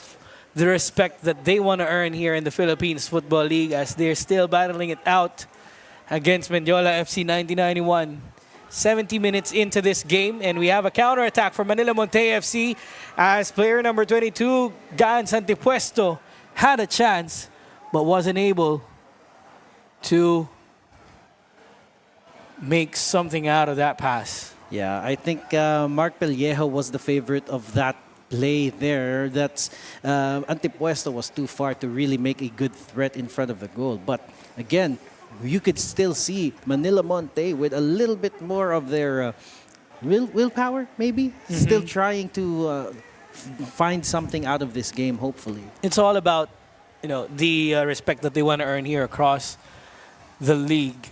the respect that they want to earn here in the Philippines Football League as they're still battling it out against Mendiola FC 1991. 70 minutes into this game, and we have a counter-attack for Manila Monte FC as player number 22, Gan Santipuesto, had a chance but wasn't able to make something out of that pass. Yeah, I think Mark Pellejo was the favorite of that play there. That's Antipuesto was too far to really make a good threat in front of the goal. But again, you could still see Manila Monte with a little bit more of their willpower, maybe. Still trying to find something out of this game, hopefully. It's all about, the respect that they want to earn here across the league.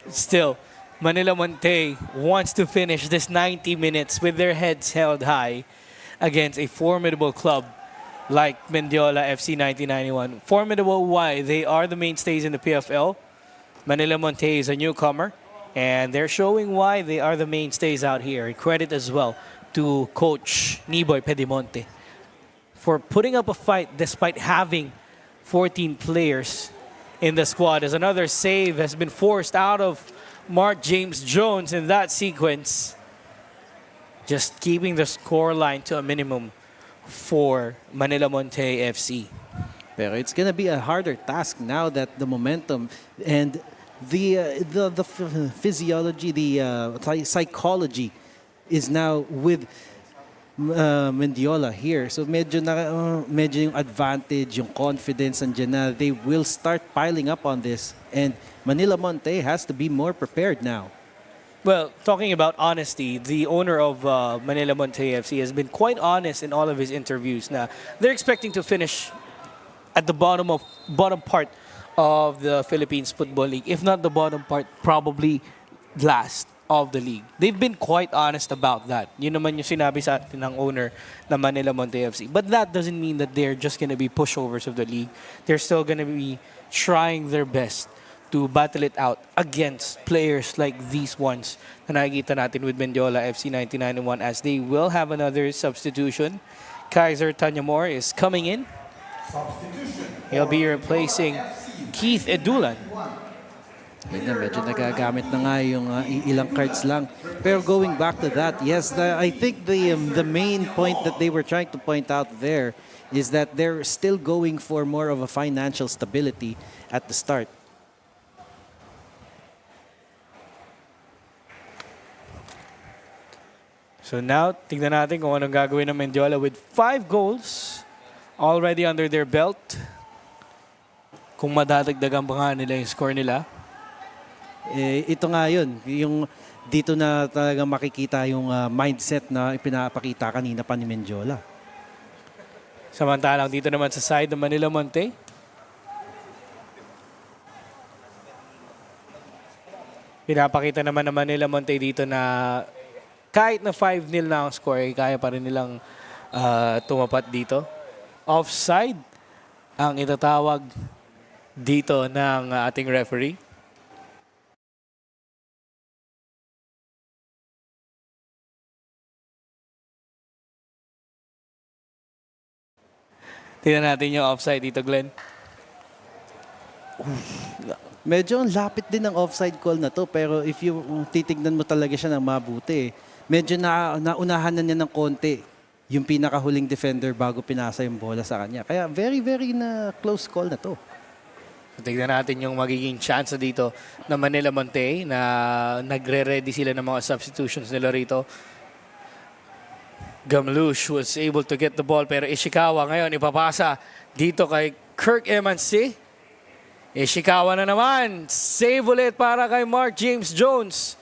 Still, Manila Monte wants to finish this 90 minutes with their heads held high against a formidable club like Mendiola FC 1991. Formidable why? They are the mainstays in the PFL. Manila Monte is a newcomer, and they're showing why they are the mainstays out here. Credit as well to Coach Niboy Pedimonte for putting up a fight despite having 14 players in the squad, as another save has been forced out of Mark James Jones in that sequence. Just keeping the scoreline to a minimum for Manila Monte FC. Pero it's gonna be a harder task now that the momentum and the physiology, the psychology is now with Mendiola here. So medyo yung advantage, yung confidence andyan na. They will start piling up on this. And Manila Monte has to be more prepared now. Well, talking about honesty, the owner of Manila Monte FC has been quite honest in all of his interviews. Now, they're expecting to finish at the bottom part of the Philippines Football League. If not the bottom part, probably last. of the league. They've been quite honest about that. Yun naman yung sinabi sa atin ng owner ng Manila Montet FC. But that doesn't mean that they're just gonna be pushovers of the league. They're still gonna be trying their best to battle it out against players like these ones na nakikita natin with Mendiola FC 1991 as they will have another substitution. Kaiser Tanyamor is coming in. He'll be replacing Keith Edulan. Medyo nagagamit na nga yung ilang cards lang. Pero going back to that, yes, I think the main point that they were trying to point out there is that they're still going for more of a financial stability at the start. So now, tingnan natin kung anong gagawin ng Mendiola with 5 goals already under their belt. Kung madadagdagan pa nga nila yung score nila. Ito nga yun, yung dito na talaga makikita yung mindset na ipinapakita kanina pa ni Mendiola. Samantalang dito naman sa side ng Manila Monte. Pinapakita naman ng Manila Monte dito na kahit na 5-0 na ang score, kaya pa rin nilang tumapat dito. Offside ang itatawag dito ng ating referee. Tingnan natin yung offside dito, Glenn. Medyo ang lapit din ng offside call na to, pero if you titignan mo talaga siya ng mabuti, medyo naunahan na niya ng konti yung pinakahuling defender bago pinasa yung bola sa kanya. Kaya very, very na close call na to. So, tignan natin yung magiging chance dito na Manila Monte na nagre-ready sila ng mga substitutions nila rito. Gamlush was able to get the ball pero Ishikawa ngayon ipapasa dito kay Kirk Emansi. Ishikawa na naman. Save ulit para kay Mark James Jones.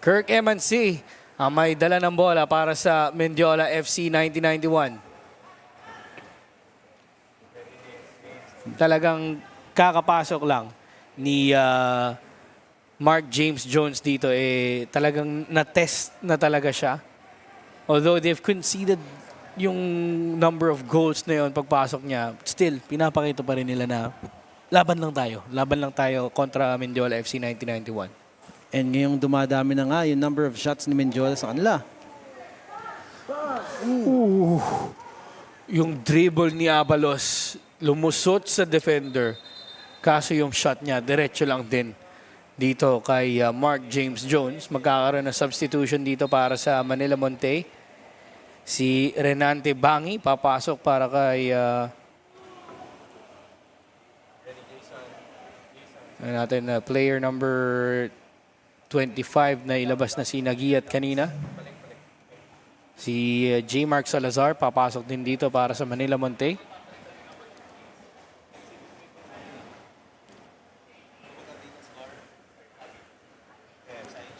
Kirk Emansi ang may dala ng bola para sa Mendiola FC 1991. Talagang kakapasok lang ni Mark James Jones dito. Talagang na-test na talaga siya. Although they've conceded yung number of goals na yun pagpasok niya, still, pinapakita pa rin nila na laban lang tayo. Laban lang tayo kontra Mendiola FC 1991. And ngayong dumadami na nga yung number of shots ni Mendiola sa kanila. Yung dribble ni Abalos, lumusot sa defender. Kaso yung shot niya, diretso lang din dito kay Mark James Jones. Magkakaroon ng substitution dito para sa Manila Monte. Si Renante Bangi papasok para kay player number 25 na ilabas na si Nagiat kanina. Si J. Mark Salazar papasok din dito para sa Manila Monte.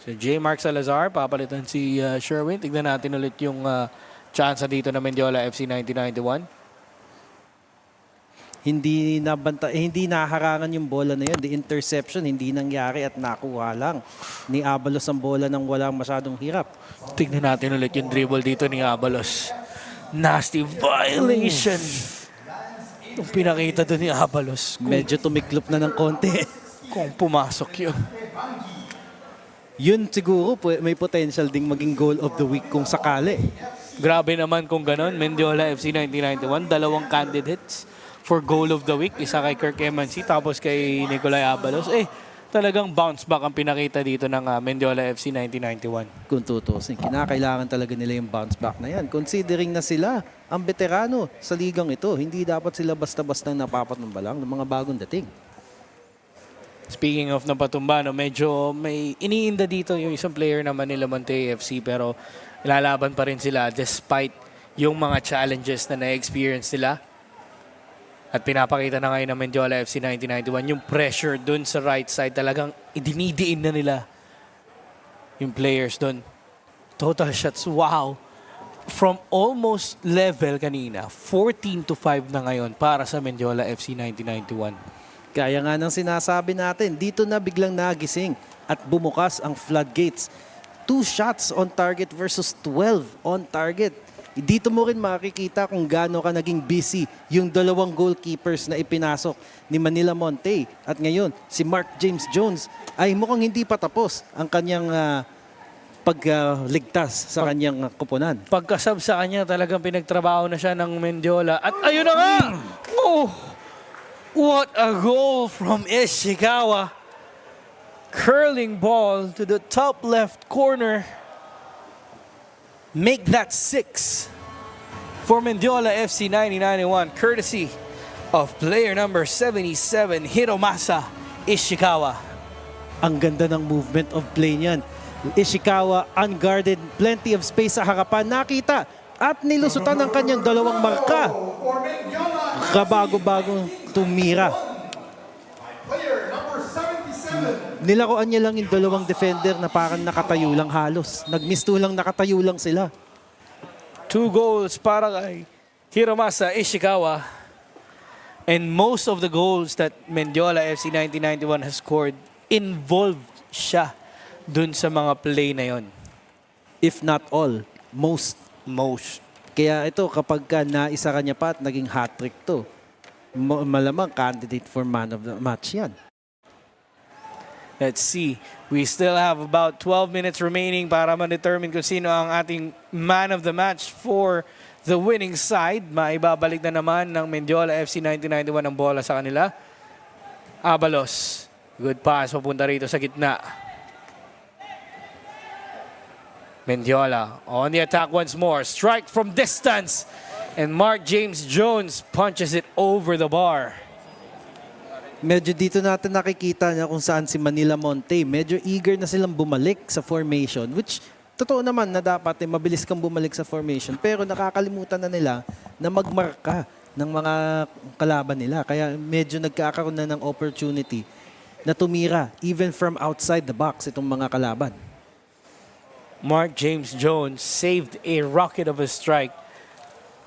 So J. Mark Salazar, papalitan si Sherwin. Tignan natin ulit yung chance dito na Mendiola FC 1991. Hindi naharangan yung bola na yun. The interception, hindi nangyari at nakuha lang ni Abalos ang bola nang walang masyadong hirap. Tignan natin ulit yung dribble dito ni Abalos. Nasty violation. Yung pinakita doon ni Abalos. Medyo tumiklop na ng konti. Kung pumasok yun. Yun siguro may potential ding maging goal of the week kung sakali. Grabe naman kung ganon. Mendiola FC 1991, 2 candidates for goal of the week. Isa kay Kirk Emansi, tapos kay Nicolay Abalos. Talagang bounce back ang pinakita dito ng Mendiola FC 1991. Kung tutusin, kinakailangan talaga nila yung bounce back na yan. Considering na sila ang veterano sa ligang ito, hindi dapat sila basta-basta napapatumba lang ng mga bagong dating. Speaking of napatumba, medyo may iniinda dito yung isang player na Manila Monte FC pero ilalaban pa rin sila despite yung mga challenges na na-experience nila. At pinapakita na ngayon ng Mendiola FC 1991 yung pressure dun sa right side. Talagang idinidiin na nila yung players dun. Total shots, wow. From almost level kanina, 14-5 na ngayon para sa Mendiola FC 1991. Kaya nga nang sinasabi natin, dito na biglang nagising at bumukas ang floodgates 2 shots on target versus 12 on target. Dito mo rin makikita kung gaano ka naging busy yung dalawang goalkeepers na ipinasok ni Manila Monte. At ngayon, si Mark James Jones ay mukhang hindi pa tapos ang kanyang pagligtas sa kanyang kupunan. Pagkasab sa kanya, talagang pinagtrabaho na siya ng Mendiola. At ayun na nga! Oh! What a goal from Ishikawa. Curling ball to the top left corner. Make that 6 for Mendiola FC 1991, courtesy of player number 77, Hiromasa Ishikawa. Ang ganda ng movement of play niyan. Ishikawa unguarded, plenty of space sa harapan. Nakita at nilusutan ng kanyang dalawang marka. Kabago-bago tumira. Player number 77. Nilaruan niya lang yung dalawang defender na parang nakatayo lang halos. Nagmisto lang, nakatayo lang sila. 2 goals para kay Hiromasa Ishikawa. And most of the goals that Mendiola FC 1991 has scored involved siya dun sa mga play na yon. If not all, most. Kaya ito, kapag ka naisa kanya pa at naging hat-trick to, malamang candidate for man of the match yan. Let's see. We still have about 12 minutes remaining para ma-determine kung sino ang ating man of the match for the winning side. Maibabalik na naman ng Mendiola FC 1991 ang bola sa kanila. Abalos. Good pass. Papunta rito sa gitna. Mendiola on the attack once more. Strike from distance. And Mark James Jones punches it over the bar. Medyo dito natin nakikita na kung saan si Manila Monte. Medyo eager na silang bumalik sa formation, which totoo naman na dapat mabilis kang bumalik sa formation. Pero nakakalimutan na nila na magmarka ng mga kalaban nila. Kaya medyo nagkakaroon na ng opportunity na tumira even from outside the box itong mga kalaban. Mark James Jones saved a rocket of a strike.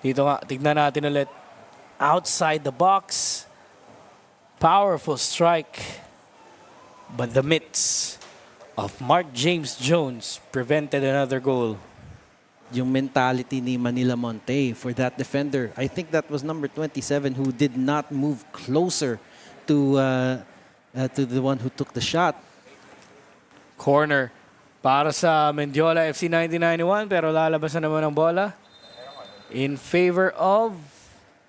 Dito nga, tignan natin ulit. Outside the box. Powerful strike. But the mitts of Mark James Jones prevented another goal. Yung mentality ni Manila Monte for that defender. I think that was number 27 who did not move closer to the one who took the shot. Corner para sa Mendiola FC 1991 pero lalabas na naman ang bola in favor of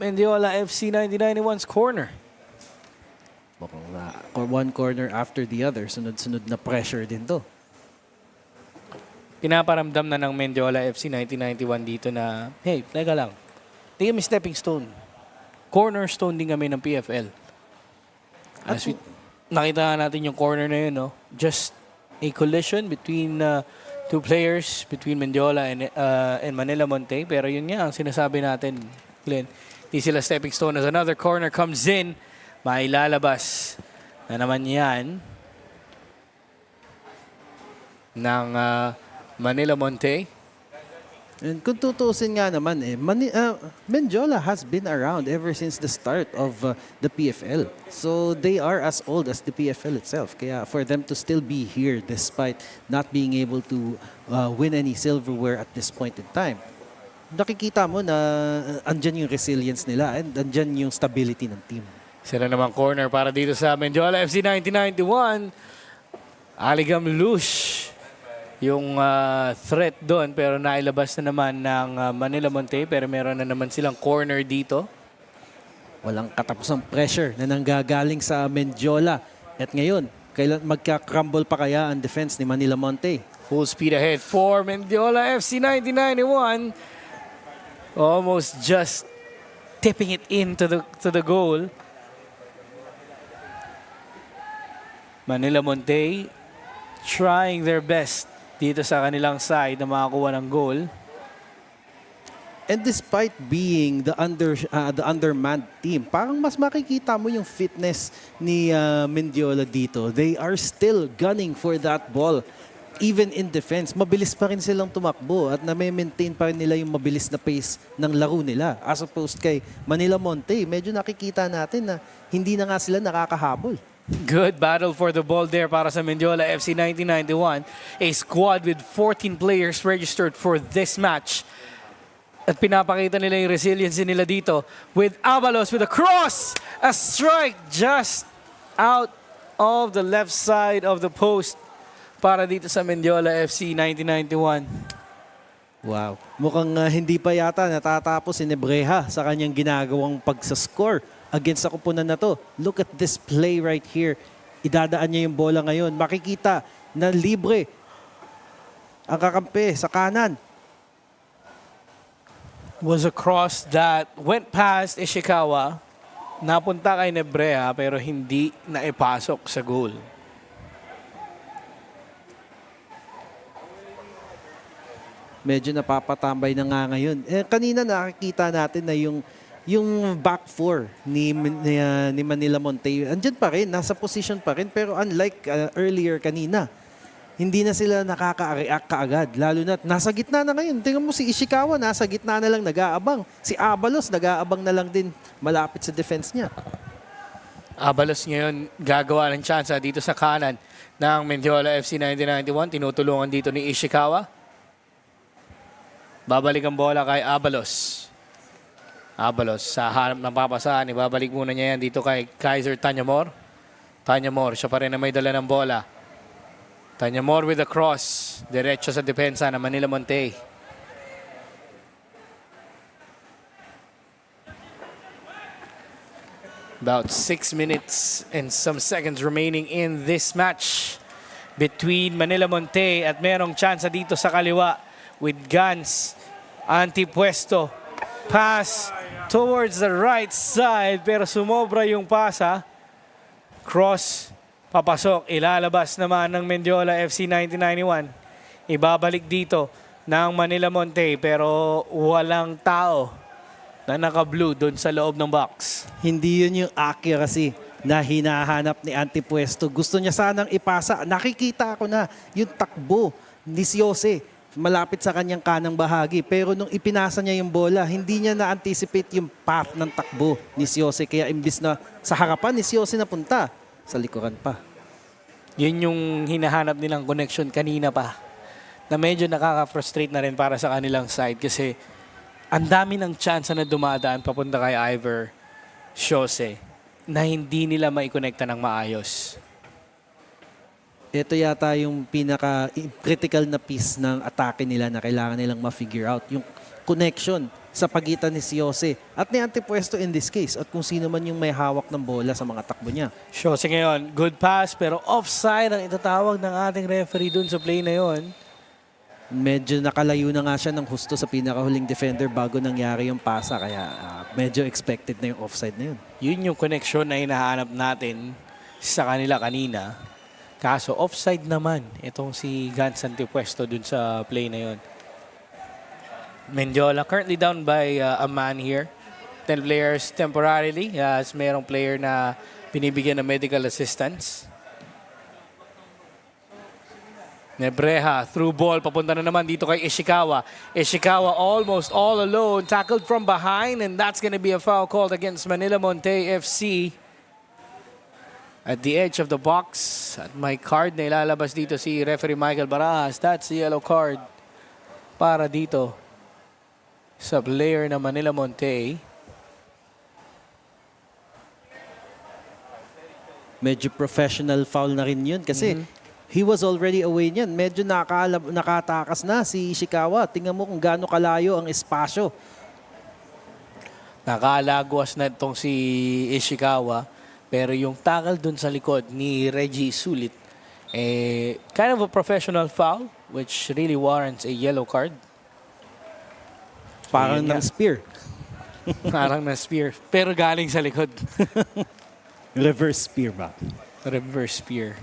Mendiola FC 1991's corner. One corner after the other. Sunod-sunod na pressure din to. Pinaparamdam na ng Mendiola FC 1991 dito na, hey, teka lang. Di kami stepping stone. Cornerstone din kami ng PFL. As we, nakita natin yung corner na yun, no? Just a collision between two players, between Mendiola and Manila Monte. Pero yun nga, ang sinasabi natin, Glenn. Di sila stepping stone as another corner comes in. Mailalabas na naman yan ng Manila Monte. And kung tutuusin nga naman, Mendiola has been around ever since the start of the PFL. So they are as old as the PFL itself. Kaya for them to still be here despite not being able to win any silverware at this point in time, nakikita mo na andyan yung resilience nila and andyan yung stability ng team. Sila naman corner para dito sa Mendiola FC 1991. Aligam Lush yung threat doon pero nailabas na naman ng Manila Monte pero meron na naman silang corner dito. Walang katapusang pressure na nanggagaling sa Mendiola. At ngayon, kailan magka-crumble pa kaya ang defense ni Manila Monte? Full speed ahead for Mendiola FC 1991. Almost just tipping it into the goal. Manila Monte trying their best dito sa kanilang side na makakuha ng goal. And despite being the undermanned team, parang mas makikita mo yung fitness ni Mendiola dito. They are still gunning for that ball. Even in defense, mabilis pa rin silang tumakbo at na-maintain pa rin nila yung mabilis na pace ng laro nila. As opposed kay Manila Monte, medyo nakikita natin na hindi na nga sila nakakahabol. Good battle for the ball there para sa Mendiola FC 1991. A squad with 14 players registered for this match. At pinapakita nila yung resiliency nila dito with Avalos with a cross. A strike just out of the left side of the post para dito sa Mendiola FC 1991. Wow. Mukhang hindi pa yata natatapos si Nebreha sa kanyang ginagawang pagsascore against sa kupunan na to. Look at this play right here. Idadaan niya yung bola ngayon. Makikita na libre ang kakampi sa kanan. Was a cross that went past Ishikawa. Napunta kay Nebrea pero hindi naipasok sa goal. Medyo napapatambay na nga ngayon. Kanina nakikita natin na yung back four ni Manila Montet, andyan pa rin, nasa position pa rin. Pero unlike earlier kanina, hindi na sila nakaka-react kaagad. Lalo na nasa gitna na ngayon. Tingnan mo si Ishikawa, nasa gitna na lang nag-aabang. Si Avalos, nag-aabang na lang din malapit sa defense niya. Avalos ngayon gagawa ng chance dito sa kanan ng Mendiola FC 1991. Tinutulungan dito ni Ishikawa. Babalik ang bola kay Avalos. Avalos sa hanap ng papasahan. Ibabalik muna niya yan dito kay Kaiser Tanyamor. Tanyamor, siya pa rin na may dala ng bola. Tanyamor with a cross. Diretso sa depensa ng Manila Montet. About 6 minutes and some seconds remaining in this match between Manila Montet at merong chance dito sa kaliwa with Gans. Antipuesto. Pass towards the right side pero sumobra yung pasa. Cross. Papasok, ilalabas naman ng Mendiola FC 1991. Ibabalik dito ng Manila Montet pero walang tao na naka-blue doon sa loob ng box. Hindi yun yung accuracy na hinahanap ni Antipuesto. Gusto niya sanang ipasa. Nakikita ko na yung takbo ni Jose malapit sa kanyang kanang bahagi. Pero nung ipinasa niya yung bola, hindi niya na-anticipate yung path ng takbo ni Jose. Kaya imbis na sa harapan ni Jose napunta, sa likuran pa. Yun yung hinahanap nilang connection kanina pa. Na medyo nakaka-frustrate na rin para sa kanilang side kasi ang dami ng chance na dumadaan papunta kay Ivor Jose na hindi nila maikonekta ng maayos. Ito yata yung pinaka-critical na piece ng atake nila na kailangan nilang ma-figure out. Yung connection sa pagitan ni Jose at ni Antipuesto in this case at kung sino man yung may hawak ng bola sa mga takbo niya. Jose ngayon, good pass pero offside ang itatawag ng ating referee dun sa play na yon. Medyo nakalayo na nga siya ng husto sa pinakahuling defender bago nangyari yung pasa kaya medyo expected na yung offside na yun. Yun yung connection na hinahanap natin sa kanila kanina. Kaso offside naman itong si Gans Antipuesto dun sa play na yon. Mendiola currently down by a man here. 10 players temporarily as mayroong player na binibigyan ng medical assistance. Nebreha through ball. Papunta na naman dito kay Ishikawa. Ishikawa almost all alone. Tackled from behind and that's gonna be a foul called against Manila Montet FC. At the edge of the box. At may card na ilalabas dito si referee Michael Barajas. That's the yellow card para dito sa player na Manila Montet. Medyo professional foul na rin yun kasi he was already away niyan. Medyo nakatakas na si Ishikawa. Tingnan mo kung gaano kalayo ang espasyo. Nakalagwas na itong si Ishikawa. Pero yung tackle dun sa likod ni Reggie Sulit, kind of a professional foul which really warrants a yellow card. Parang ng spear. Parang na spear. Pero galing sa likod. Reverse spear ba? Reverse spear.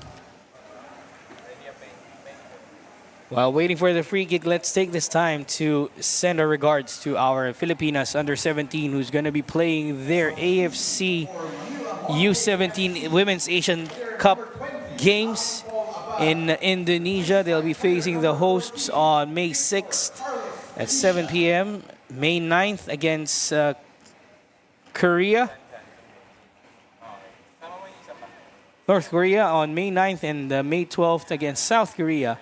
While waiting for the free kick, let's take this time to send our regards to our Filipinas under-17 who's going to be playing their AFC U17 Women's Asian Cup games in Indonesia. They'll be facing the hosts on May 6th at 7 p.m. May 9th against Korea. North Korea on May 9th and May 12th against South Korea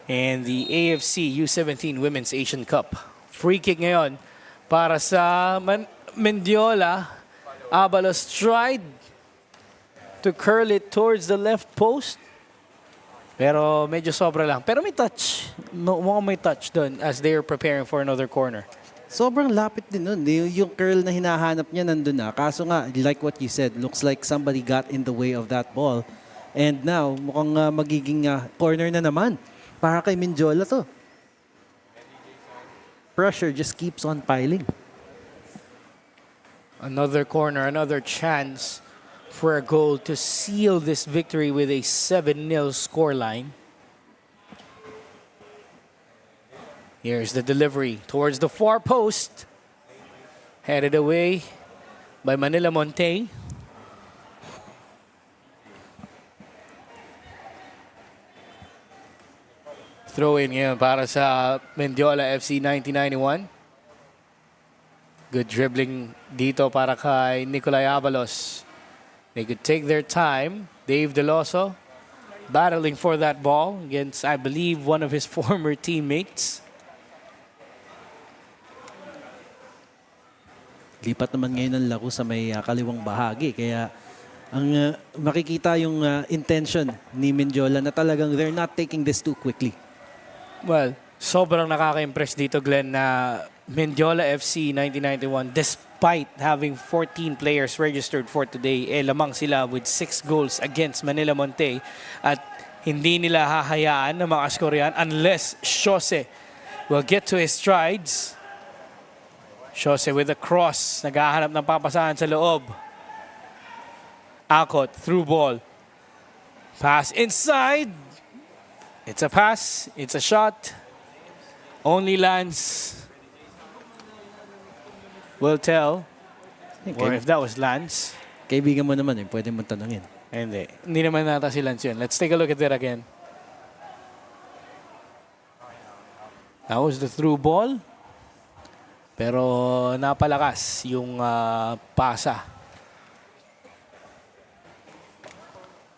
in the AFC U17 Women's Asian Cup. Free kick ngayon para sa Mendiola. Abalos tried to curl it towards the left post. Pero medyo sobra lang. Pero may touch. Mukhang may touch doon as they are preparing for another corner. Sobrang lapit din nun. Yung curl na hinahanap niya nandun na. Kaso nga, like what you said, looks like somebody got in the way of that ball. And now, mukhang magiging corner na naman. Para kay Mendiola to. Pressure just keeps on piling. Another corner, another chance for a goal to seal this victory with a 7-0 scoreline. Here's the delivery towards the far post. Headed away by Manila Montet. Throw in ngayon para sa Mendiola FC 1991. Good dribbling dito para kay Nicolay Abalos. They could take their time. Dave Deloso battling for that ball against, I believe, one of his former teammates. Lipat naman ngayon ng laro sa may kaliwang bahagi. Kaya ang makikita yung intention ni Mendiola na talagang they're not taking this too quickly. Well, sobrang nakaka-impress dito, Glenn, na Mendiola FC 1991, despite having 14 players registered for today, lamang sila with 6 goals against Manila Montet. At hindi nila hahayaan na makascore yan unless Jose will get to his strides. Jose with a cross. Naghahanap ng papasahan sa loob. Akot, through ball. Pass inside. It's a pass. It's a shot. Only Lance will tell. Or if that was Lance. Kaibigan mo naman pwede mo tanungin. Hindi. Hindi naman nata si Lance yun. Let's take a look at it again. That was the through ball. Pero napalakas yung pasa.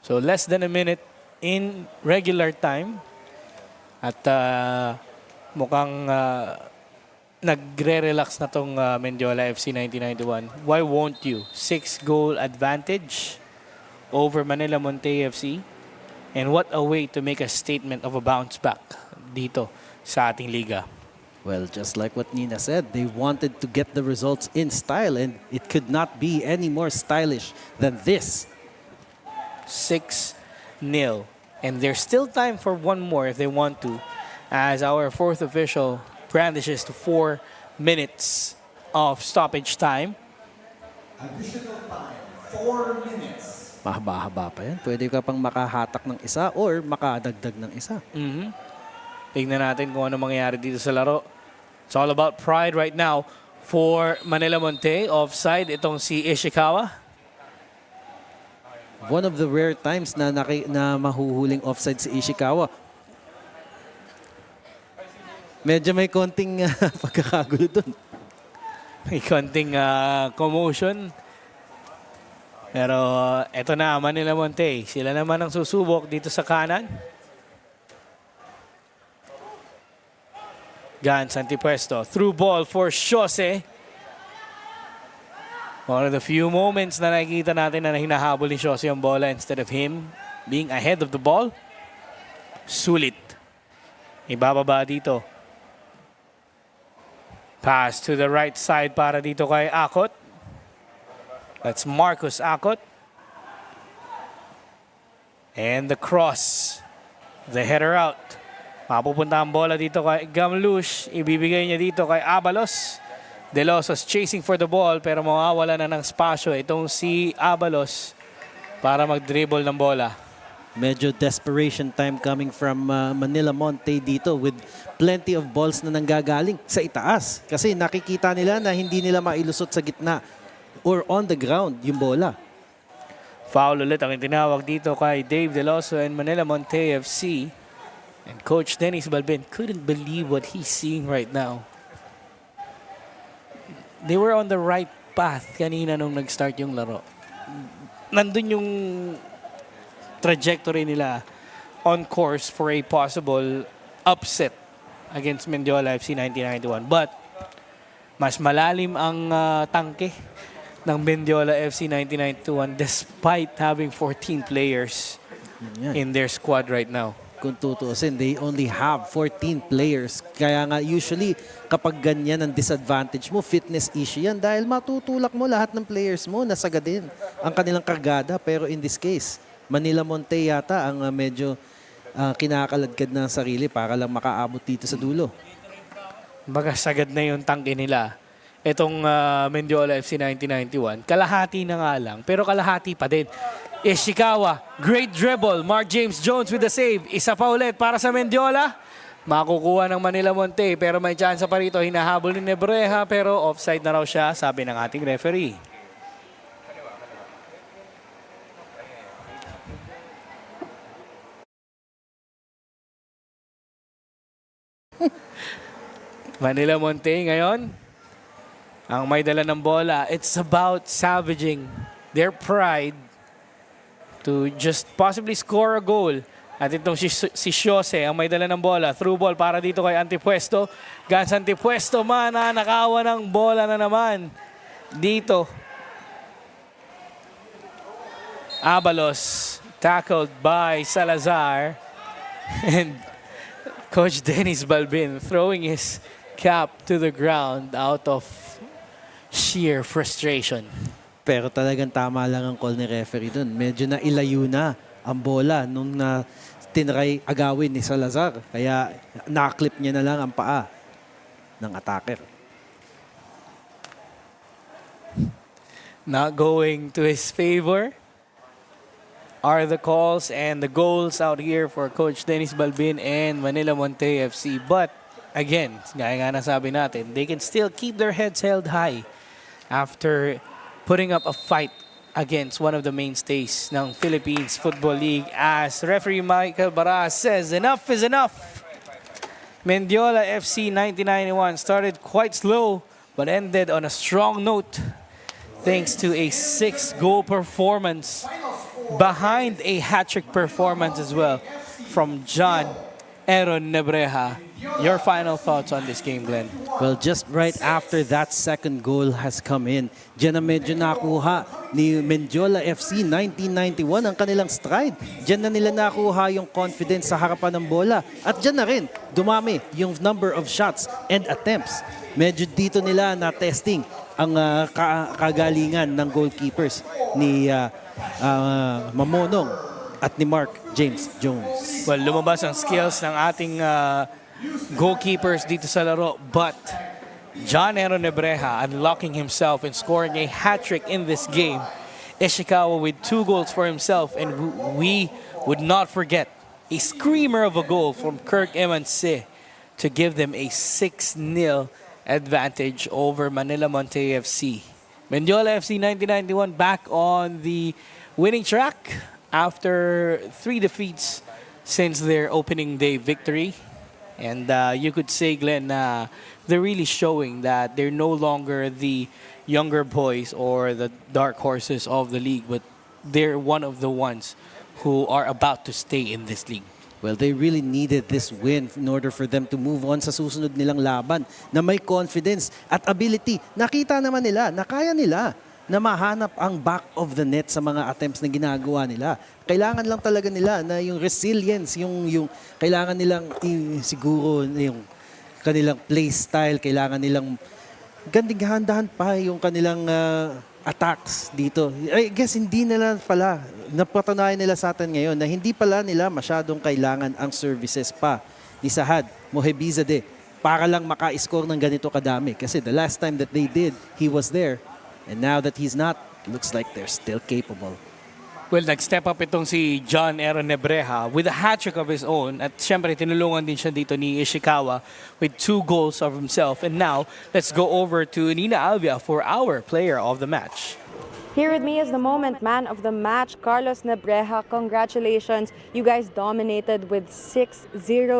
So less than a minute in regular time. At mukhang nagre-relax na tong Mendiola FC 1991. Why won't you? 6-goal advantage over Manila Montet FC. And what a way to make a statement of a bounce back dito sa ating liga. Well, just like what Nina said, they wanted to get the results in style, and it could not be any more stylish than this. 6-0. And there's still time for one more if they want to, as our fourth official brandishes to 4 minutes of stoppage time. Additional time, 4 minutes. Mahaba-haba pa yan. Pwede ka pang makahatak ng isa or makadagdag ng isa. Tingnan natin kung ano mangyayari dito sa laro. It's all about pride right now for Manila Montet. Offside itong si Ishikawa. One of the rare times na mahuhuling offside si Ishikawa. Medyo may konting pagkakagulo dun. May konting commotion. Pero eto na, Manila Montet. Sila naman ang susubok dito sa kanan. Gans antipuesto. Through ball for Jose. One of the few moments na nakikita natin na hinahabol ni Jose yung bola instead of him being ahead of the ball. Sulit. Ibababa dito. Pass to the right side para dito kay Akot. That's Marcus Akot. And the cross. The header out. Mapupunta ang bola dito kay Gamlush. Ibibigay niya dito kay Abalos. Deloso's chasing for the ball pero mawawala na ng spasyo itong si Abalos para mag-dribble ng bola. Medyo desperation time coming from Manila Montet dito with plenty of balls na nanggagaling sa itaas. Kasi nakikita nila na hindi nila mailusot sa gitna or on the ground yung bola. Foul ulit ang tinawag dito kay Dave Deloso and Manila Montet FC. And Coach Dennis Balbin couldn't believe what he's seeing right now. They were on the right path kanina nung nag-start yung laro. Nandun yung trajectory nila on course for a possible upset against Mendiola FC 1991. But mas malalim ang tangke ng Mendiola FC 1991 despite having 14 players in their squad right now. Kung tutuusin, they only have 14 players. Kaya nga usually kapag ganyan ang disadvantage mo, fitness issue yan dahil matutulak mo lahat ng players mo, nasagadin ang kanilang kargada. Pero in this case, Manila Montet yata ang medyo kinakaladkad ng sarili para lang makaabot dito sa dulo. Baga sagad na yung tangke nila. Itong Mendiola FC 1991, kalahati na nga lang, pero kalahati pa din. Ishikawa, great dribble. Mark James Jones with the save. Isa pa ulit para sa Mendiola. Makukuha ng Manila Montet, pero may chance pa rito. Hinahabol ni Nebreja, pero offside na raw siya, sabi ng ating referee. Manila Montet ngayon, ang may dala ng bola. It's about salvaging their pride to just possibly score a goal. At itong si Jose ang may dala ng bola. Through ball para dito kay Antipuesto. Gans Antipuesto nakawa ng bola na naman. Dito. Abalos tackled by Salazar. And Coach Dennis Balbin throwing his cap to the ground out of sheer frustration. Pero talagang tama lang ang call ni referee dun. Medyo na ilayo na ang bola nung tinry agawin ni Salazar. Kaya naklip niya na lang ang paa ng attacker. Not going to his favor are the calls and the goals out here for Coach Dennis Balbin and Manila Montet FC. But again, gaya nga nasabi natin, they can still keep their heads held high after putting up a fight against one of the mainstays ng Philippines Football League. As referee Michael Baras says, enough is enough. Mendiola FC 1991 started quite slow but ended on a strong note thanks to a 6-goal performance behind a hat-trick performance as well from John Aaron Nebreja. Your final thoughts on this game, Glenn? Well, just right after that second goal has come in, dyan na medyo nakuha ni Mendiola FC 1991 ang kanilang stride. Dyan na nila nakuha yung confidence sa harapan ng bola. At dyan na rin, dumami yung number of shots and attempts. Medyo dito nila na-testing ang kagalingan ng goalkeepers ni Mamonong at ni Mark James Jones. Well, lumabas ang skills ng ating goalkeepers dito sa laro, but John Aaron Nebreja unlocking himself and scoring a hat-trick in this game. Ishikawa with 2 goals for himself, and we would not forget a screamer of a goal from Kirk Emanse to give them a 6-0 advantage over Manila Montet FC. Mendiola FC 1991 back on the winning track after 3 defeats since their opening day victory. And you could say, Glenn, they're really showing that they're no longer the younger boys or the dark horses of the league, but they're one of the ones who are about to stay in this league. Well, they really needed this win in order for them to move on sa susunod nilang laban na may confidence at ability. Nakita naman nila na kaya nila na mahanap ang back of the net sa mga attempts na ginagawa nila. Kailangan lang talaga nila na yung resilience, yung kailangan nilang siguro yung kanilang play style, kailangan nilang gandahan pa yung kanilang attacks dito. I guess hindi nila pala, napatunayan nila sa atin ngayon na hindi pala nila masyadong kailangan ang services pa ni Sahad Mohebizadeh para lang maka-score ng ganito kadami. Kasi the last time that they did, he was there. And now that he's not, looks like they're still capable. Well, nag-step up itong si John Aaron Nebreja with a hat-trick of his own. At syempre, tinulungan din siya dito ni Ishikawa with 2 goals of himself. And now, let's go over to Nina Alvia for our player of the match. Here with me is the moment man of the match, Carlos Nebreja. Congratulations. You guys dominated with 6-0,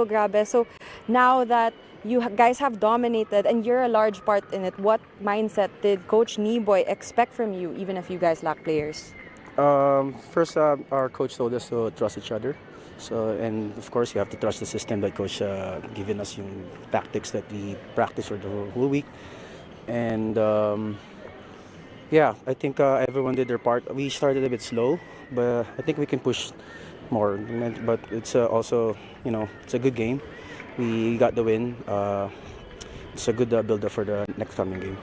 grabe. So now that you guys have dominated and you're a large part in it, what mindset did Coach Niboy expect from you, even if you guys lack players? First, our coach told us to trust each other. So, and of course, you have to trust the system that coach given us yung tactics that we practice for the whole week. And yeah, I think everyone did their part. We started a bit slow, but I think we can push more. But it's also, it's a good game. We got the win. It's a good build-up for the next coming game.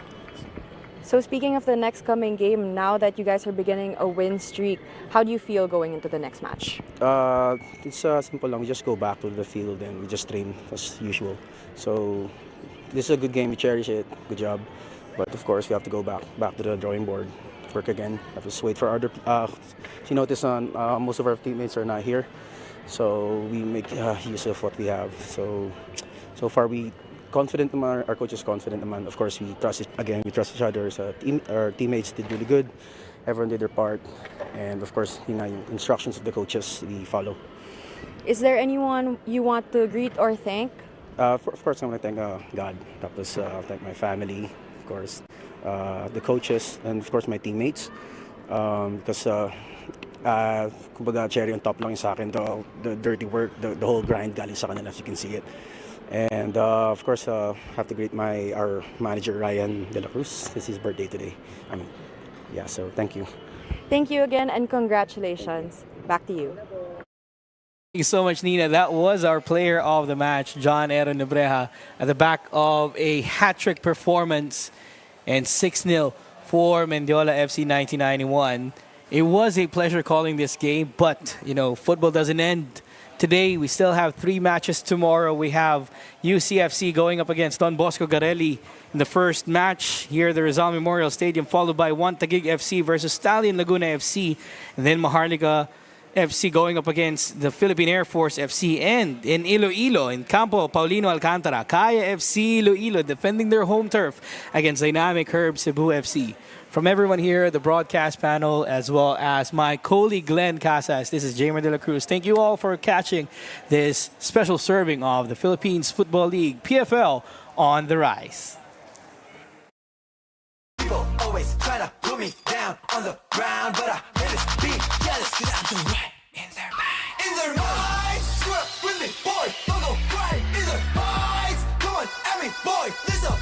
So speaking of the next coming game, now that you guys are beginning a win streak, how do you feel going into the next match? It's simple lang. We just go back to the field and we just train as usual. So this is a good game. We cherish it. Good job. But of course, we have to go back to the drawing board, work again. Have to wait for other. You notice most of our teammates are not here, so we make use of what we have. So far we confident naman. Our coach is confident naman. Of course, we trust each other as a team. Our teammates did really good. Everyone did their part, and of course, yung instructions of the coaches we follow. Is there anyone you want to greet or thank? Of course, I want to thank God. Tapos thank my family, of course, the coaches, and of course my teammates. Because kumbaga cherry on top lang yung sa akin, the dirty work, the whole grind galing sa kanila, as you can see it. And of course, have to greet our manager Ryan De La Cruz. It's his birthday today. So thank you. Thank you again and congratulations. Back to you. Thank you so much, Nina. That was our player of the match, John Aaron Nebreja, at the back of a hat-trick performance and 6-0 for Mendiola FC 1991. It was a pleasure calling this game, but, football doesn't end today. We still have 3 matches tomorrow. We have UCFC going up against Don Bosco Garelli in the first match here at the Rizal Memorial Stadium, followed by One Taguig FC versus Stallion Laguna FC, and then Maharlika FC going up against the Philippine Air Force FC, and in Iloilo, in Campo Paulino Alcantara, Kaya FC Iloilo defending their home turf against Dynamic Herb Cebu FC. From everyone here, the broadcast panel, as well as my colleague Glenn Casas, this is Jamer De La Cruz. Thank you all for catching this special serving of the Philippines Football League, PFL, on the rise. People always try to put me down on the ground, but I always be jealous because I'm the right in their mind. In their minds, screw up with me, boy. Don't go crying in their minds. Come on, every boy, there's a